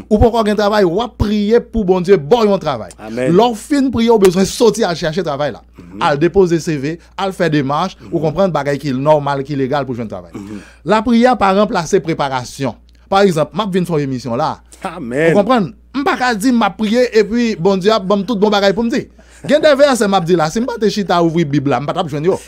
Ou pour un travail ou prier pour bon Dieu bon travail. Leur fin prier au besoin sortir à chercher travail là. À déposer CV, à faire des marches, ou comprendre bagaille qui est normal, qui est légal pour joindre travail. La prière pas remplacer préparation. Par exemple, m'a vinn faire émission là. Amen. Vous comprenez? M'pa ka di m'a prié et puis bon Dieu bon tout bon bagay pour me dire. Gen des versets m'a dit là, si m'pa te chita ouvrir Bible là, m'pa t'a joindre yo.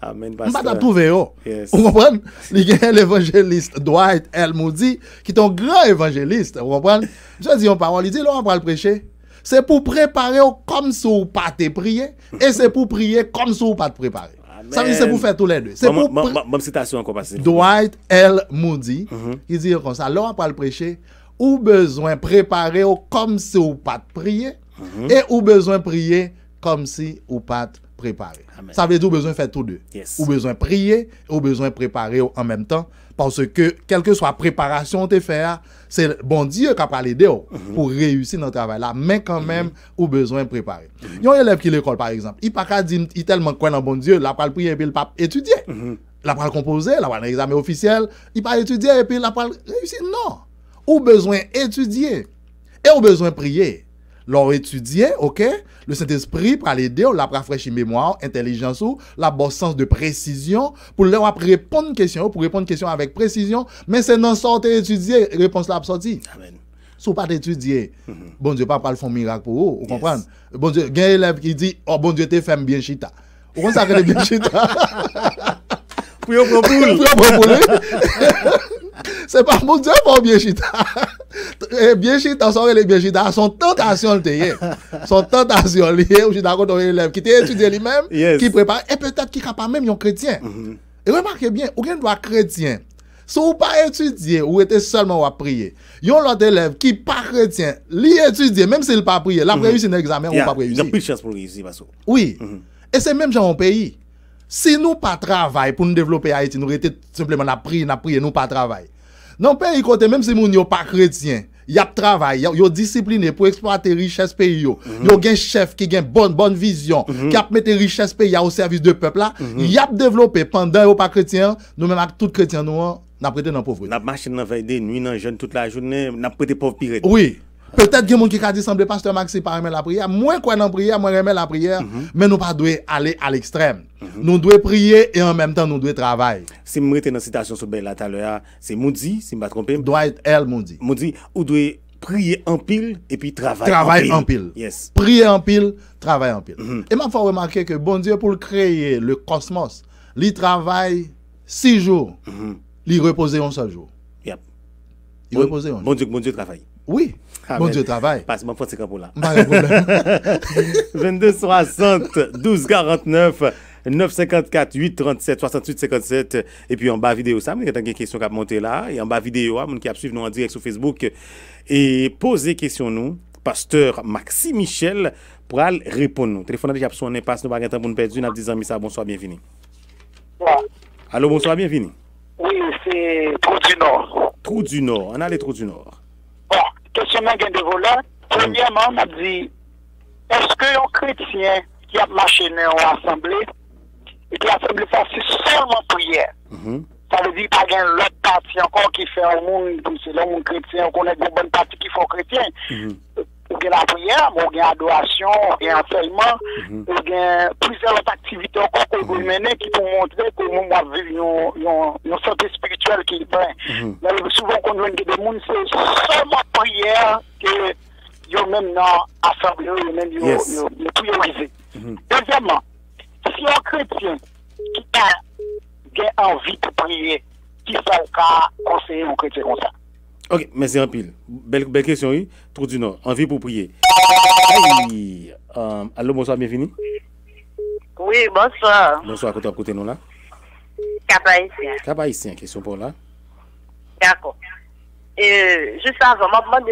Amen pasteur. M'pa t'a trouver yo. Yes. Vous comprenez? Il y a l'évangéliste Dwight L. Moody qui est un grand évangéliste, vous comprenez? Je dis en parole, il dit là on va le prêcher. C'est pour préparer comme si vous pas te prier et c'est pour prier comme si vous pas te préparer. Ça veut dire c'est pour faire tous les deux. C'est pour bonne citation encore passée. Dwight L. Moody, il dit comme ça, là on va le prêcher, ou besoin préparer comme si ou pas de prier et ou besoin prier comme si ou pas de préparer. Ça veut dire ou besoin faire tous deux. Ou besoin prier ou besoin préparer en même temps parce que quelle que soit préparation te faire, c'est bon Dieu qui a parlé de pour réussir dans le travail là, mais quand même ou besoin préparer. Il y a un élève qui l'école par exemple, il pas qu'à dire il tellement croit dans bon Dieu, là pas le prier et puis il pas étudier. Là pas le composer, là pas l'examen officiel, il pas étudier et puis là pas réussir non. Ou besoin étudier et ou besoin prier. Leur étudier, ok, le Saint-Esprit pour l'aider, la rafraîchir mémoire, intelligence ou la bonne sens de précision pour leur répondre question, pour répondre question avec précision, mais c'est non sortir étudier, réponse là sortie. Amen. Si pas d'étudier, bon Dieu pas le font miracle pour vous, vous comprenez? Bon Dieu, il y a un élève qui dit oh bon Dieu t'es fait bien chita. Vous comprenez ça que bien chita? Pour c'est pas mon Dieu pour bien chita. Bien chita, ça les bien chita, son tentation le teye. Son tentation lié, ou je d'accord un élève qui t'a étudié lui-même, qui prépare et peut-être qui capable même un chrétien. Et remarquez bien, ou bien doit chrétien. Si vous pas étudier ou était seulement à prier, yon l'autre élève qui pas chrétien, lui étudier même s'il pas prier, la réussir un examen ou pas réussir. Il y a plus de chance pour réussir parce que. Oui. Et c'est même genre en pays. Si nous pas travail pour nous développer Haïti, nous était simplement la prier, nous pas travail. Non pays côté même si moun yo pas chrétien, y a travail, yo discipliné pour exploiter richesse pays yo. Yo gen chef qui gen bonne vision, qui a mettre richesse pays au service de peuple là, y a développé pendant yo pas chrétien, nous même avec tout chrétien nous n'a prêté dans pauvreté. N'a marché dans veille de nuit dans jeune toute la journée, n'a prêté pauvre pire. Oui. Peut-être que mon qui a dit semble pasteur Maxi pas aimer la prière, moi quoi dans prière, moi aimer la prière, mais nous pas doit aller à l'extrême. Nous devons prier et en même temps nous devons travailler. Si me rete dans citation sur belle là tout à l'heure, c'est Moody, si me pas tromper. Dwight L. Moody. Moody ou doit prier en pile et puis travailler en pile. Yes. Prier en pile, travailler en pile. Et m'a fait remarquer que bon Dieu pour créer le cosmos, il travaille 6 jours. Il repose un seul jour. Yep. Il repose un jour. Bon Dieu travaille. Oui. Ah, Bon mais- Dieu travail. Passe-moi pour pour là. Pas de problème. 22 60 12 49 954 8 37 68 57 et puis en bas vidéo ça il y a des questions qui a monté là et en bas vidéo mon qui a suivre nous en direct sur Facebook et poser question nous pasteur Maxime Michel pour aller répondre nous téléphone déjà sonné passe nous pas temps pour nous perdre n'a dit amis ça bonsoir bienvenue. Allô bonsoir bienvenue. Oui, c'est Trou du Nord. Trou du Nord, on a les Trous du Nord. Bon, question de volants. Premièrement, on a dit, est-ce qu'un chrétien qui a marché dans une assemblée, et puis l'assemblée ça c'est seulement prière. Ça veut dire pas qu'il y a l'autre partie encore qui fait un monde, comme c'est le monde chrétien, on connaît une bonne partie qui font chrétien. Ou bien la prière, ou bien l'adoration, ou bien l'enseignement, ou bien plusieurs autres activités encore qu'on peut mener qui pour montrer que nous avons une santé spirituelle qui est pleine. Mais souvent, quand on voit des gens, c'est seulement prière que ils même dans l'assemblée, ils même ils priorisé. Deuxièmement, si un chrétien qui a envie de prier, qui fait un cas conseiller un chrétien comme ça? OK, merci en pile. Belle question, oui. Trou du Nord, envie pour prier. Hey, allô, bonsoir, bienvenue. Oui, bonsoir. Bonsoir, côté nous là. Cap-Haïtien. Cap-Haïtien, question pour là. D'accord. Juste avant, je demande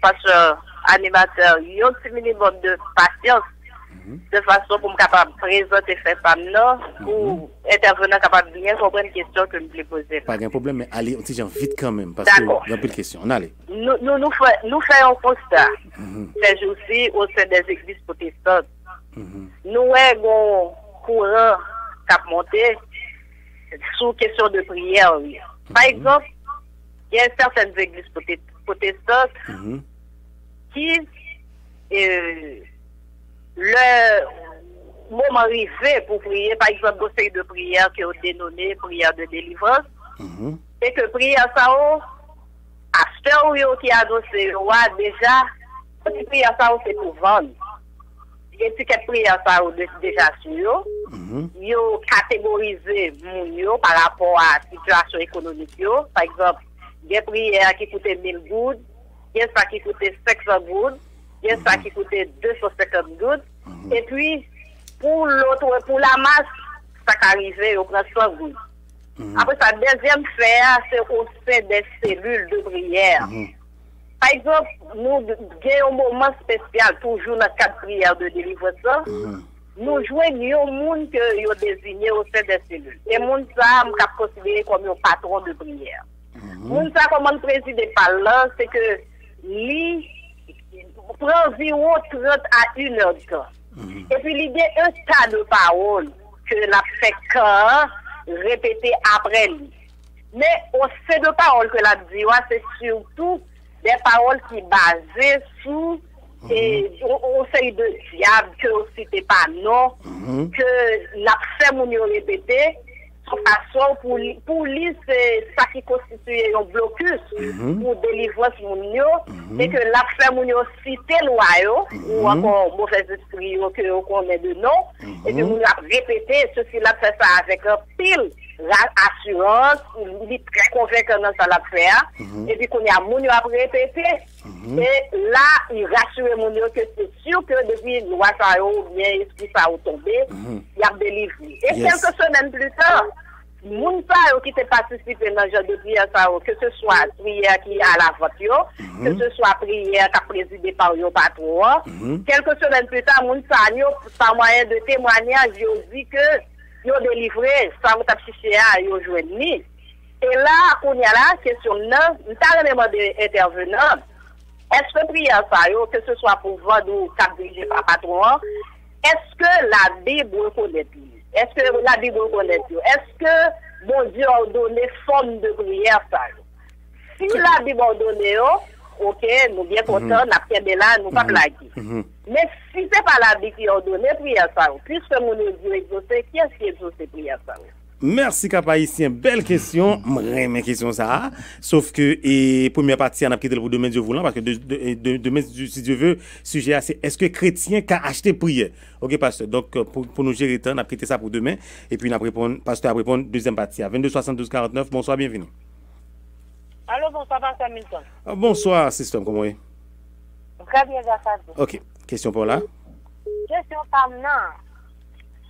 pasteur animateur, il y a un petit minimum de patience, de façon pour me capable présenter fait par nous, pour intervenir capable de bien comprendre une question que je voulais poser. Pas de problème, mais allez, on t'y vite quand même, parce D'accord. qu'il y a plus de questions. On allez. Nous faisons un constat, ces jours-ci, au sein des églises protestantes. Nous avons un courant qui a monté sous question de prière. Oui. Par exemple, il y a certaines églises protestantes qui, le moment arrivé pour prier, par exemple, conseil de prière qui ont dénommé prière de délivrance, et que prière ça, pasteur qui a annoncé, déjà, prière ça, c'est pour vendre. Il y a une petite prière ça, déjà sur ils ont catégorisé mon par rapport à la situation économique. Par exemple, il y a une prière qui coûtait 1000 gouttes, il y a ça qui coûtait 500 gouttes, il y a ça qui coûtait 250 gouttes, et puis, pour l'autre, pour la masse, ça qui arrivait, on prend 100 gouttes. Après, sa deuxième fait, c'est au sein des cellules de prière. Par exemple, nous avons un moment spécial, toujours dans le cadre de prière de délivrance. Nous jouons un monde que nous désigné au sein des cellules. Et le monde ça, nous considéré comme un patron de prière. Le monde ça, comment présider par là, c'est que lui prend environ 30 à 1 heure de temps. Et puis l'idée, un tas de paroles que la fait quand répéter après lui. Mais au sein de paroles que la dit, c'est surtout des paroles qui basées sur on sait de diable que aussi t'es pas non que la fait mon répéter de façon pour lui c'est ça qui constitue un blocus pour délivrer mon et que la fait mon cité loi ou encore mauvais esprit que on connaît de nom et que on a répété ceci là fait ça avec un pile assurance il est très convaincant dans ça la faire et puis qu'on y a mon a répété et là il rassure mon que c'est sûr que depuis loi ça ou bien esprit ça a tombé il a délivré et quelques semaines plus tard moun sa qui te participer dans genre de prière ça que ce soit prière qui à la voiture que ce soit prière qui présidée par yo patron quelques semaines plus tard moun sa yo par moyen de témoignage yo dit que yo délivré ça ou t'a cherché à yo joindre ni et là on y a la question là m'ta demandé intervenant est-ce que prière ça yo que ce soit pour vendre ou cap dirigé par patron est-ce que la Bible reconnaît est-ce que la Bible reconnaît? Est-ce que bon Dieu a donné forme de prière ça? Si la Bible a donné, ok, nous bien contents, nous avons là, nous pas blaguer. Mais si c'est pas la Bible qui a donné prière ça, puisque mon Dieu exaucé, qui est-ce qui exauce prière ça? Merci Cap-Haïtien, belle question, mes question ça. Sauf que et première partie on a quitté pour demain Dieu voulant parce que demain si Dieu veut sujet c'est est-ce que chrétien qui a acheté prière. OK pasteur. Donc pour nous gérer temps, on a quitté ça pour demain et puis on a répondre pasteur a répondre deuxième partie à 22 72 49. Bonsoir, bienvenue. Allô, bonsoir, Pasteur Milton. Bonsoir, système, comment est? Très bien, grâce. Ok, question pour là. Question par non.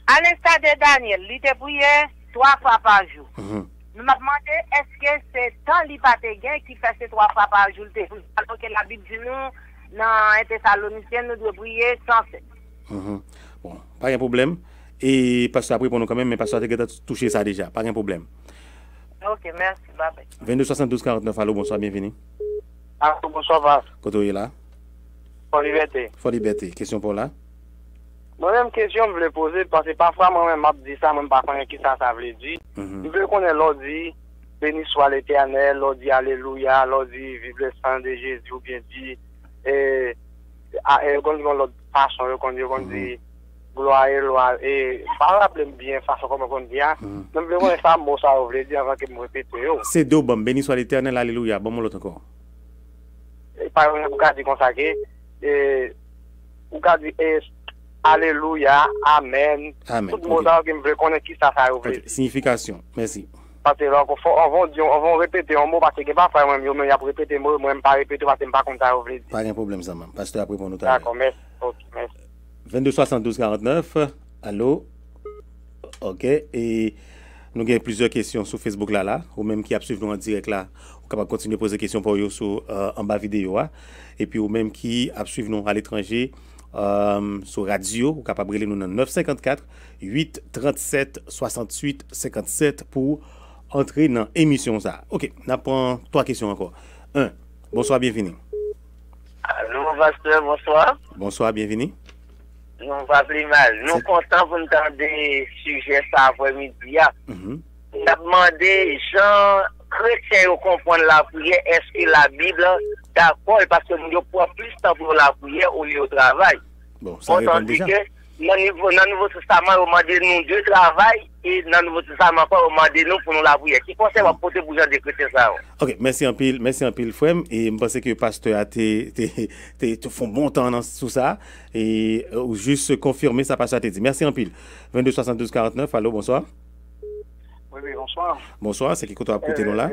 À l'instar de Daniel, il était prié 3 fois par jour. Nous m'a demandé, est-ce que c'est tant l'hypatégain qui fait ces 3 fois par jour? Alors que la Bible dit nous, dans les Thessaloniciens, nous devons prier sans cesse. Bon, pas de problème. Et pasteur après pour nous quand même, mais pasteur a touché ça déjà, pas de problème. Ok, merci, bye bye. 22 72 49, allô, bonsoir, bienvenue. Allô, bonsoir, Vas. Côté est là. Pour liberté. Fort liberté. Question pour là. Moi-même, question, je voulais poser, parce que parfois, moi-même, je dis ça, même pas connaître qui ça veut dire. Je veux qu'on ait l'ordre dit, béni soit l'Éternel, l'ordre dit Alléluia, l'ordre dit vive le sang de Jésus, ou bien dit, quand on l'autre façon, quand on dit, gloire et pas rappeler bien façon comme on dit, même le ça, moi, ça veut dire avant que je me répète. C'est deux bon, béni soit l'Éternel, Alléluia. Bon, l'autre encore. Par exemple, vous dire consacré, vous dire Alléluia, Amen. Amen. Tout le monde qui me connaît qui ça veut dire. Signification. Merci. Parce que là, on va répéter un mot parce que pas frère moi il a répéter mot moi pas répéter parce que pas content ça veut dire. Pas de problème ça, pasteur après pour nous. D'accord, merci. OK, merci. 22 72 49. Allô. OK, et nous avons plusieurs questions sur Facebook là ou même qui a suivi nous en direct là, ou capable continuer à poser des questions pour vous sur en bas vidéo et puis ou même qui a suivi nous à l'étranger sur radio, ou capable de nous dans 954 837 68 57 pour entrer dans l'émission ça. OK, on prend 3 questions encore. 1. Bonsoir, bienvenue. Allô, pasteur, bonsoir. Bonsoir, bienvenue. Nous va plus mal. Nous contents pour entendre des sujets ça après-midi. On a demandé gens chrétiens de comprendre la prière, est-ce que la Bible d'accord parce que nous avons plus de temps pour la prière au lieu du travail. Bon, ça répond déjà. Dans le Nouveau Testament, on m'a dit nous Dieu travaille et dans le Nouveau Testament, on m'a dit nous pour nous la prière. Qui conseille va porter pour gens de chrétiens ça? OK, merci en pile frère et je pense que le pasteur a te font bon temps dans tout ça et juste confirmer ça pasteur a dit. Merci en pile. 22 72 49. Allô, bonsoir. Oui, bonsoir. Bonsoir, c'est qui que tu as côté nous là?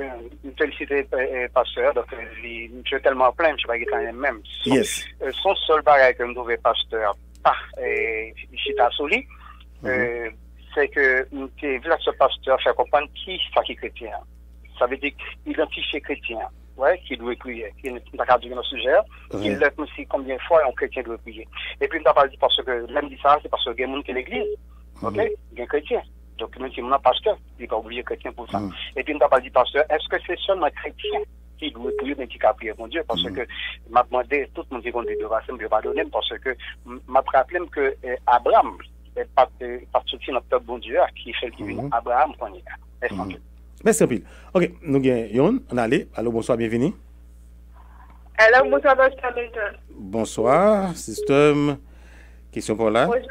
Félicité pasteur, donc je suis tellement plein, je ne sais pas même. Yes. Son seul bagage que nous trouvons pasteur par Chita Soli, c'est que nous ce pasteur fait comprendre qui est chrétien. Ça veut dire identifier chrétien, ouais, qui doit prier, qui n'est pas dire dans le sujet, qui laisse aussi combien de fois un chrétien doit prier. Et puis, nous avons dit parce que l'homme dit ça, c'est parce que il y a des gens qui l'église, ok, il y a un chrétien. Donc, même si on a pasteur, il va oublier chrétien pour ça. Et puis, nous avons dit pasteur, est-ce que c'est seulement chrétien qui doit prier, mais qui a prié mon Dieu? Parce que m'a demandé, tout le monde dit qu'on dit de racisme, je vais pas donner, parce que m'a rappelé que Abraham est parti dans le bon Dieu, qui fait le divin Abraham qu'on y a. Merci, Pile. OK, nous avons on allez. Allô, bonsoir, bienvenue. Allô, bonsoir, pasteur Milton. Bonsoir, système. Question pour là? Bonjour.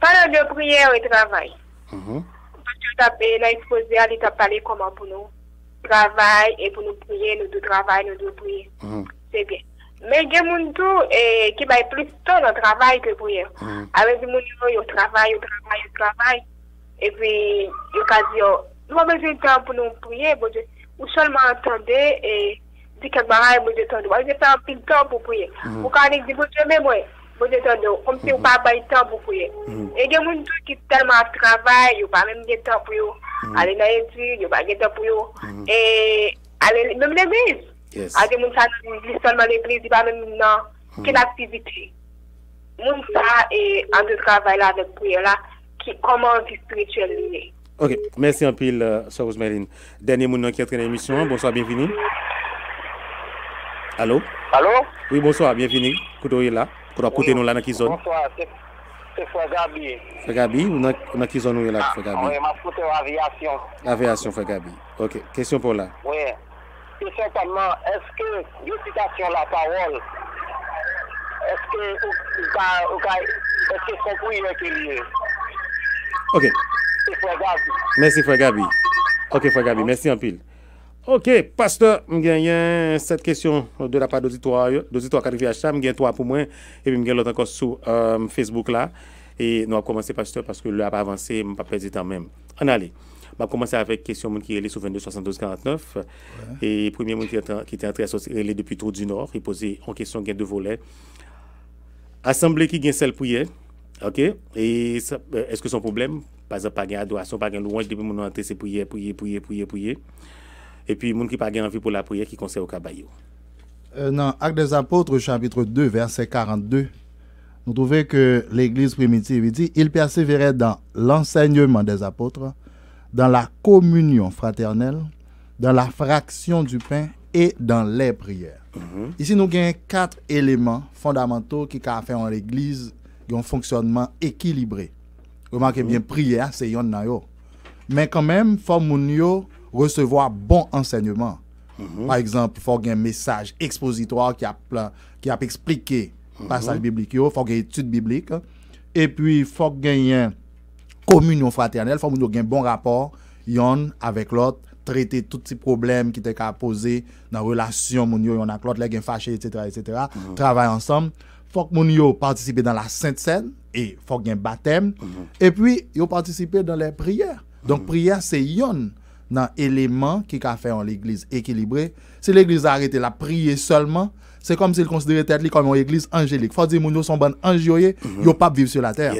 Parlant de prière et travail. Parce que tu as exposé à l'état parler comment pour nous travail et pour nous prier, nous devons travailler, nous devons prier. C'est bien. Mais il y a des gens qui va plus de temps dans le travail que prière. Avec des gens qui travaillent. Et puis, il y a nous avons besoin de temps pour nous prier, bon Dieu. Ou seulement entendre et dire que bon Dieu t'entend. Vous avez un peu de temps pour prier. Vous avez dit, bon Dieu, mais moi. Comme si vous n'avez pas de temps pour prier. Et il y a des gens qui tellement travaillent, ils n'ont pas même de temps pour aller dans l'étude, ils n'ont pas de temps pour et aller même l'église. Il y a des gens qui sont seulement l'église, ils n'ont pas même quelle activité. Les gens et en de travail là avec prière là, comment vie spirituelle liée. OK, merci un pile, Sœur Rosemeline. Dernier mot qui entre dans l'émission. Bonsoir, bienvenue. Allô? Allô? Oui, bonsoir, bienvenue. Couteau est là. Pour apporter nous là dans qui zone? Bonsoir, c'est Frère Gabi. Frère Gabi, ou dans qui zone nous est là, Frère Gabi? Oui, ma photo aviation. Aviation, Frère Gabi. OK, question pour là. Oui. Tout simplement, est-ce que l'éducation la parole, est-ce que son prière qui est lié? OK. C'est Frère Gabi. Merci, Frère Gabi. OK, Frère Gabi, merci en pile. OK, pasteur, je gagne cette question de la part d'auditoire qui arrive à Cham, je gagne 3 pour moi, et puis je gagne l'autre encore sur Facebook là. Et nous allons commencer, pasteur, parce que le a avancé, je ne vais pas perdre du temps même. On allez. On va commencer avec question qui est sur 22 72 49. Et premier monde qui était entré à sortir depuis Trou du Nord, il posait en question gain de volets. Assemblée qui gagne celle prière. OK? Et est-ce que son problème par exemple pas gain adoration, pas gain louange depuis mon entrée c'est prier. Et puis monde qui pas gain envie pour la prière qui conseille au cabayou. Dans Actes des Apôtres chapitre 2 verset 42. Nous trouvons que l'Église primitive dit il persévérait dans l'enseignement des apôtres, dans la communion fraternelle, dans la fraction du pain et dans les prières. Ici, nous avons 4 éléments fondamentaux qui ont fait en l'Église un fonctionnement équilibré. Remarquez bien, prière, c'est yon nan yo. Mais quand même, il faut recevoir bon enseignement. Par exemple, il faut qu'il y ait un message expositoire qui a expliqué passage biblique, il faut qu'il y ait une étude biblique. Et puis, il faut qu'il y ait une communion fraternelle, il faut qu'il y ait un bon rapport avec l'autre, traiter tous ces problèmes qui étaient posés dans la relation, yon avec l'autre, les fâchés, etc. Travailler ensemble. Il faut que moun participe dans la Sainte Seine et il faut qu'il y ait un baptême. Et puis, il participe dans les prières. Donc, prière, c'est yon dans l'élément qui a fait en l'église équilibrée. Si l'église a arrêté la prière seulement, c'est comme s'il considérait tête comme une église angélique. Il faut dire que les gens sont bonnes anges, ils ne pas vivre sur la terre.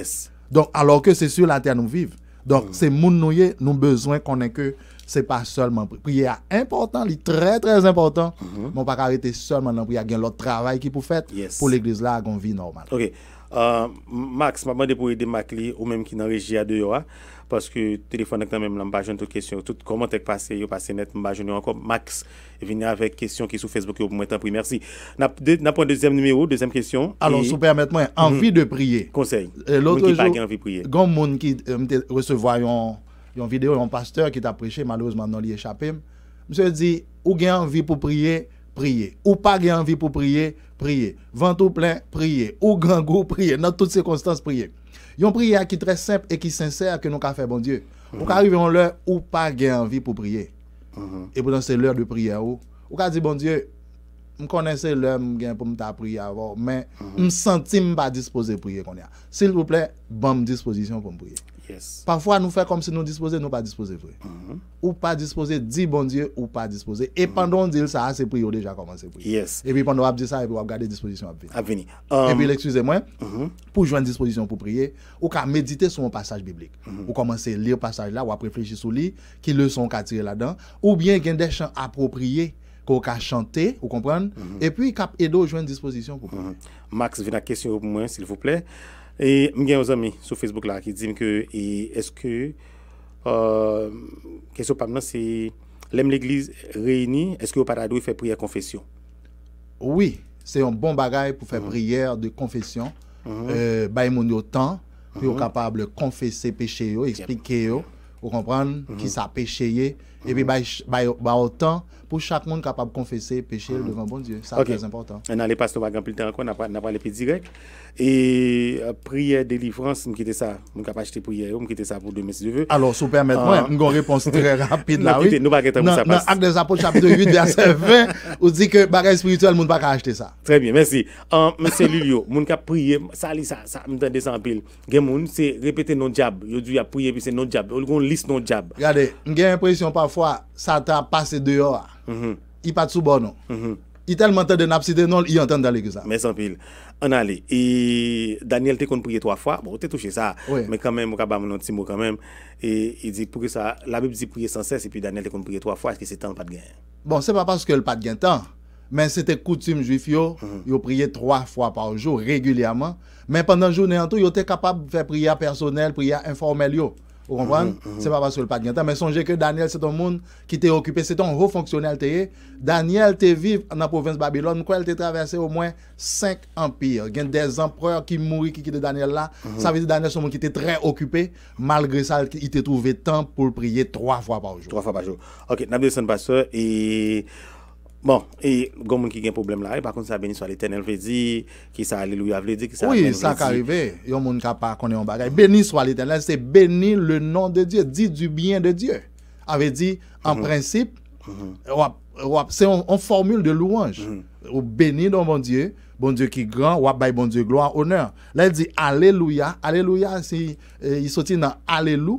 Donc, alors que c'est sur la terre nous vivons. Donc, c'est les gens nous besoin qu'on ait que c'est pas seulement prière important, très très important. Mais on ne peut pas arrêter seulement dans la prière. Il y a l'autre travail qui peut faire pour l'église là, qu'on vit normal. OK. Max, je vais demander pour aider Mac ou même qui dans la régie à 2 heures. Parce que le téléphone quand même, je ne toute question. Tout comment t'es passé, yo passé net, je encore Max venu avec question qui est sur Facebook pour moi t'en merci. N'a pas deuxième numéro, deuxième question. Alors, si permettez-moi, envie de prier. Conseil. L'autre jour, envie de prier. Gon moun qui recevoir une vidéo un pasteur qui t'a prêché malheureusement non li échappé. Monsieur dit ou gain envie pour prier, prier. Ou pas gain envie pour prier, prier. Vent tout plein, prier. Ou grand goût, prier. Dans toutes circonstances, prier. Yon prière qui est très simple et qui est sincère que nous avons fait, bon Dieu. Ou qu'arrive en l'heure ou pas gain envie pour prier. Et pendant c'est l'heure de prière ou qu'à dire bon Dieu, je connaissais l'heure pour me prier avant, mais je me sentis pas disposé pour prier. S'il vous plaît, bonne disposition pour me prier. Parfois, nous faisons comme si nous disposons, nous pas disposés. Ou pas disposés, dit bon Dieu, ou pas disposés. Et pendant qu'on dit ça, c'est prier déjà commencé à prier. Et puis pendant qu'on dit ça, et puis on garder disposition à venir. Et puis, excusez-moi, pour joindre disposition pour prier, ou qu'à méditer sur un passage biblique. Ou commencer à lire le passage là, ou à réfléchir sur lui, qui leçon qu'a tiré là-dedans. Ou bien, il y a des chants appropriés qu'on a chanté, vous comprenez? Et puis, cap aider joindre disposition pour prier. Max, vient la question pour moi, s'il vous plaît. Et j'ai des amis sur Facebook là qui disent que est-ce que question pas maintenant c'est l'église réunie, est-ce que vous pas faire prière confession? Oui, c'est un bon bagage pour faire prière de confession. Bay moun yo temps pour capable de confesser péché yo, expliquer yo, vous comprenez qui ça péché et puis bay autant pour chaque monde capable de confesser péché devant bon Dieu. Ça c'est très important. On a les pasteurs pas plus temps encore, n'a pas les plus direct et prière délivrance, me quitter ça, me capable acheter prière, me quitter ça pour demain si je veux. Alors, si vous permettez-moi, une réponse très rapide là oui. Nous pas ça passe. Dans Actes des Apôtres chapitre 8 verset 20, on dit que bagage spirituel monde pas acheter ça. Très bien, merci. Monsieur Lulio, moun ka prier, ça me donne des en pile. Gen moun c'est répéter non diable, yo dit a prier puis c'est non diable. On liste non diable. Regardez, j'ai l'impression parfois ça t'a passé dehors. Il pas sous bon non. Il tellement de n'abside non, il entend dans l'église. Merci en pile. On allait et Daniel t'es qu'on prier 3 fois. Bon, t'es touché ça, mais quand même on va un petit mot quand même et il dit pour que ça la Bible dit prier sans cesse et puis Daniel t'es qu'on prier 3 fois, est-ce que c'est temps pas de gain? Bon, c'est pas parce que le pas de gain temps, mais c'était coutume juif yo prier 3 fois par jour régulièrement, mais pendant la journée en tout, yo était capable de faire prière personnelle, prière informelle yo. Vous comprenez? C'est pas parce que le pas de gain temps, mais songez que Daniel c'est un monde qui était occupé, c'est un haut fonctionnel. Daniel te vivre dans la province de Babylone, quoi, il te traversé au moins 5 empires. Il y a des empereurs qui mourent qui quittent Daniel là. Ça veut dire Daniel c'est un monde qui était très occupé, malgré ça il te trouvé temps pour prier 3 fois par jour. 3 fois par jour. OK, n'a descend pasteur et bon, et gomme qui a un problème là, et par contre ça béni soit l'Éternel veut dire qui ça alléluia veut dire qui ça oui, ça arrivé. Yon moun ka pa connaît un bagage. Béni soit l'Éternel, c'est béni le nom de Dieu, dit du bien de Dieu. Avait dit en principe c'est en formule de louange. ou béni dans bon Dieu qui est grand, ou bay bon Dieu gloire, honneur. Là, il dit Alléluia. Alléluia, c'est, il sortit dans Alléluia.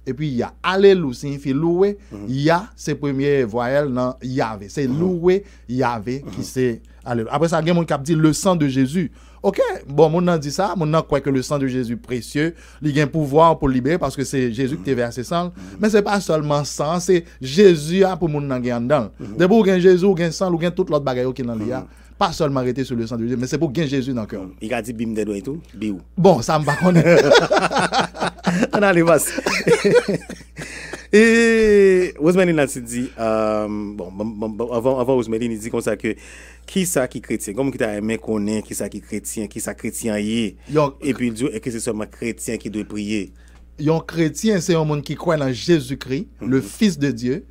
Et puis, il y a Alléluia, signifie louer. Ya, c'est premier voyelle dans Yahvé. C'est louer Yahvé qui c'est Alléluia. Après ça, il y a quelqu'un qui dit le sang de Jésus. Ok, bon, mon dit ça, mon croit que le sang de Jésus précieux, il a un pouvoir pour libérer parce que c'est Jésus qui t'a versé sang. Mais c'est pas seulement sang, c'est Jésus pour mon nan gen dedans. Dès pour gen Jésus, gen sang, ou gen toute l'autre bagaille qui dans l'ia. Pas seulement arrêter sur le sang de Jésus, mais c'est pour gen Jésus dans le cœur. Il a dit bim de doigts et tout, biou. Bon, ça me va connaître. On a les bases. Et Rosemary l'a dit, avant Rosemary, il dit comme ça que qui ça qui chrétien, comme qui t'a aimé connaître qui ça qui chrétien y et puis il dit que c'est seulement chrétien qui doit prier. Un chrétien, c'est un monde qui croit dans Jésus-Christ, le Fils de Dieu,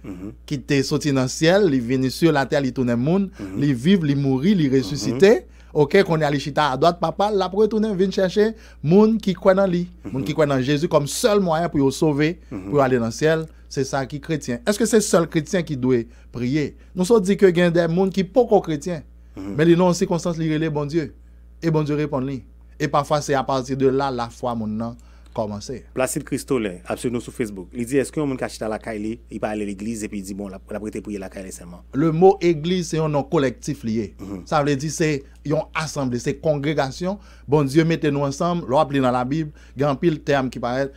qui était sorti dans le ciel, il est venu sur la terre, il tourne le monde, il vit, il mourit, il ressuscité. Ok, qu'on est allé chita à droite, papa, là pour retourner, vient chercher monde qui croit dans lui, monde qui croit dans Jésus comme seul moyen pour le sauver, pour aller dans le ciel. C'est ça qui est chrétien. Est-ce que c'est seul chrétien qui doit prier? Nous sommes dit que il y a des gens qui sont pas chrétiens, mais ils ont en circonstance les bon Dieu. Et bon Dieu répond lui. Et parfois c'est à partir de là la foi mon commencer. Placide Christolin, absolument sur Facebook. Il dit est-ce qu'un monde qui achète à la caille, il peut aller à l'église et puis il dit bon, la prêter prier la caille seulement. Le mot église c'est un nom collectif lié. Ça veut dire c'est une assemblée, c'est congrégation. Bon Dieu mettez-nous ensemble, l'on appelle dans la Bible, il y a un pile terme qui paraît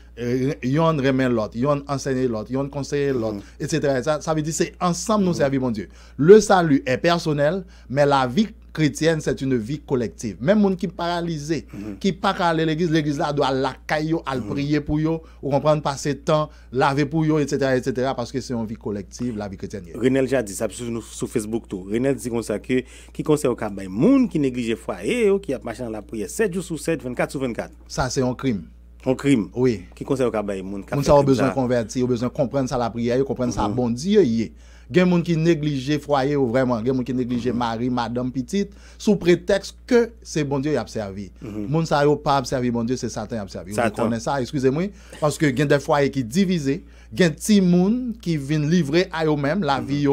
yon remet l'autre, yon enseigner l'autre, yon conseiller l'autre, etc. Ça veut dire c'est ensemble nous servir bon Dieu. Le salut est personnel, mais la vie chrétienne, c'est une vie collective. Même monde qui paralysé, qui pas aller à l'église là doit la caillou, à prier pour yo, ou comprendre passer temps, laver pour yo, etc., parce que c'est une vie collective, la vie chrétienne. Renel j'ai dit ça sur Facebook tout. Renel dit comme ça que qui conseille au cabay monde qui néglige foyer, qui a marché dans la prière 7 jours sur 7, 24 sur 24. Ça c'est un crime. Un crime. Oui. Qui conseille au cabay monde qui a besoin de convertir, besoin de comprendre ça la prière, comprendre ça bon Dieu y. Il y a des gens qui négligent foyer ou vraiment, il y a des gens qui négligent mari, madame, petite, sous prétexte que c'est bon Dieu qui a servi. Les gens qui n'ont pas servi bon Dieu, c'est Satan qui a servi. Vous connaissez ça, excusez-moi, parce que il y a des foyers qui divisés, il y a des petits gens qui viennent livrer à eux-mêmes la vie,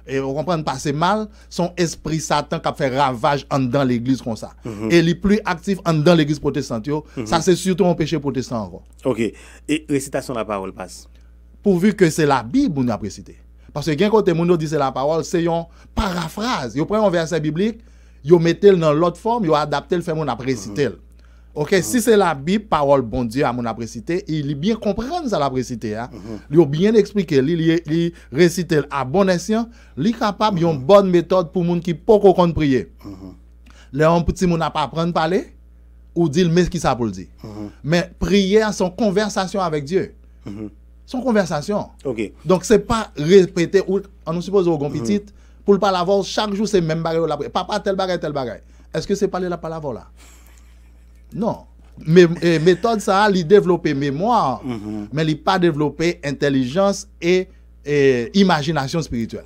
et on comprend pas c'est mal, son esprit Satan qui a fait ravage en dans l'église comme ça. Et les plus actifs en dans l'église protestante, ça c'est surtout un péché protestant encore. OK. Et récitation de la parole passe. Pourvu que c'est la Bible qu'on a précité. Parce que quand côté moun dit c'est la parole, c'est une paraphrase. Yo prend un verset biblique, yo mettez dans l'autre forme, yo adapté le fait mon apprécité. OK, si c'est la Bible, parole bon Dieu à mon apprécité, il bien comprendre ça l'apprécité hein. Il bien expliquer, il réciter à bon escient, il capable une bonne méthode pour moun qui pas comprendre prier. Les un petit moun n'a pas apprendre parler ou dire mais qui ça pour le dire. Mais prier son conversation avec Dieu. Son conversation. OK. Donc c'est pas répéter ou on nous suppose au grand petit pour le parler chaque jour c'est même bagarre la papa tel bagarre. Est-ce que c'est parler la parole là? Non. Mais méthode ça il développer mémoire mais il pas développer intelligence et imagination spirituelle.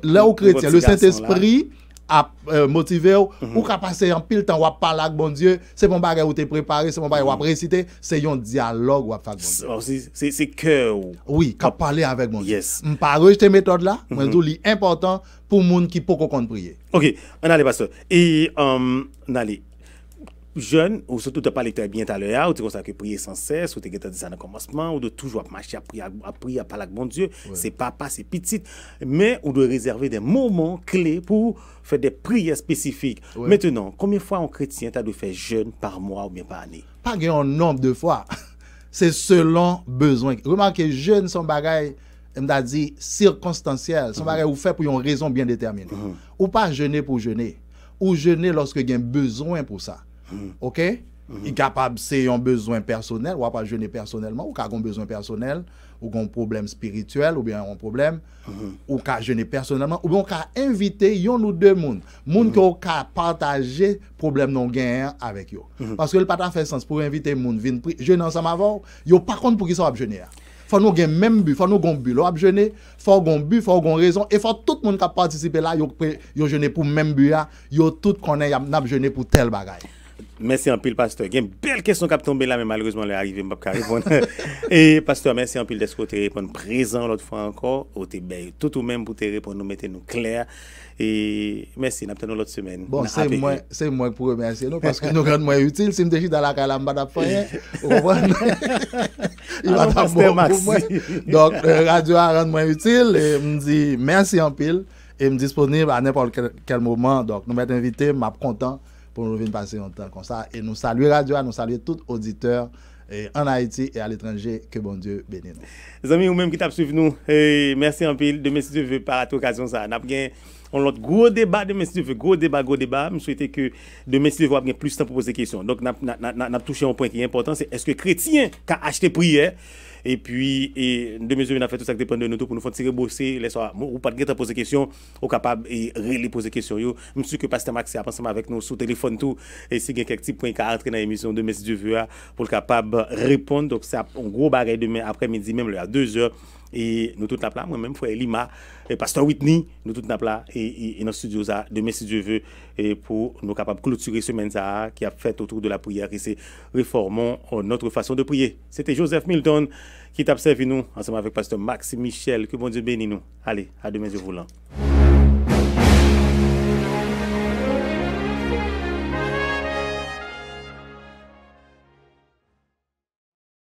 Là au chrétien le Saint-Esprit a motivé ou qu'a passé en pile temps ou parler avec bon Dieu, c'est bon bagage ou t'es préparé, c'est bon bagage ou réciter, c'est un dialogue ou faire bon Dieu. C'est cœur. Oui, qu'a parler avec bon Dieu. Yes. M'pas rejeter méthode là, moi dis important pour monde qui peut comprendre prier. OK, on allait pasteur. Et on allait jeune ou surtout tu parlé très bien tout à l'heure, ou tu constate que prier sans cesse, ou tu dit ça dans le commencement, ou de toujours marcher à prier à parler avec bon Dieu, c'est papa, c'est petit, mais on doit réserver des moments clés pour faire des prières spécifiques. Maintenant, combien de fois un chrétien tu doit faire jeûne par mois ou bien par année? Pas un nombre de fois. C'est selon besoin. Remarquez, jeûne son bagage, m'a dit circonstanciel, son bagage ou fait pour une raison bien déterminée. Ou pas jeûner pour jeûner, ou jeûner lorsque il y a besoin pour ça. OK? Il est capable, c'est un besoin personnel, ou pas jeûner personnellement, ou un besoin personnel, ou un problème spirituel, ou bien un problème, ou qu'à jeûner personnellement, ou bien qu'à inviter yon ou deux moun qui ont qu'à partager problème non gain avec yo. Parce que le pas fait sens pour inviter moun vinn jeûner ensemble avant, yo par contre pour qui ça va jeûner. Faut nous gain même but, faut nous gon but, là jeûner, faut gon but, faut gon raison et faut tout le monde qui participer là yo jeûner pour même but, yo tout connaît y a jeûner pour tel bagaille. merci en pile, pasteur. Il y a une belle question qui a tombé là, mais malheureusement, elle est arrivée, je ne peux pas répondre. Et pasteur, merci en pile d'être répondre présent l'autre fois encore. Tout ou même pour te répondre, nous mettez nous clair. Et merci, nous attendons l'autre semaine. Bon, c'est moi pour remercier nous parce que nous rendons moins utile. Si je suis dans la calamba d'affaires, vous comprenez? Il va pas bon pour moi. Donc, radio a rendu moins utile et me dit merci en pile et me disponible à n'importe quel moment. Donc, nous m'êtes invité, je suis content pour nous venir passer un temps comme ça. Et nous saluons radio, nous saluons tous auditeurs en Haïti et à l'étranger. Que bon Dieu bénisse nous. Les amis, vous-même qui t'avez suivi nous, merci en pile. Demain, si tu veux, par l'occasion, ça. Nous avons un gros débat demain, si tu veux, gros débat. Je souhaite que demain, si tu veux, avoir plus de temps pour poser des questions. Donc, nous avons touché un point qui est important, c'est est-ce que chrétien qui a acheté prière, et puis, de mesure, on a fait tout ça qui dépend de nous pour nous faire tirer bosser, les soirs, ou pas de temps poser des questions, ou capable de poser des questions. Je suis sûr que Pasteur Max est ensemble avec nous sur téléphone tout, et si il y a quelques petits points qui rentrent dans l'émission de si Dieu veut, pour le capable répondre. Donc, c'est un gros bagage demain après-midi, même à 2h. Et nous tous là, moi-même, frère Lima, et Pasteur Whitney, nous tous là, et dans le studio, demain, si Dieu veut, et pour nous capables de clôturer ce semaine qui a fait autour de la prière, et c'est réformons notre façon de prier. C'était Joseph Milton qui t'a servi nous, ensemble avec Pasteur Max Michel. Que bon Dieu bénisse nous. Allez, à demain, Dieu voulant.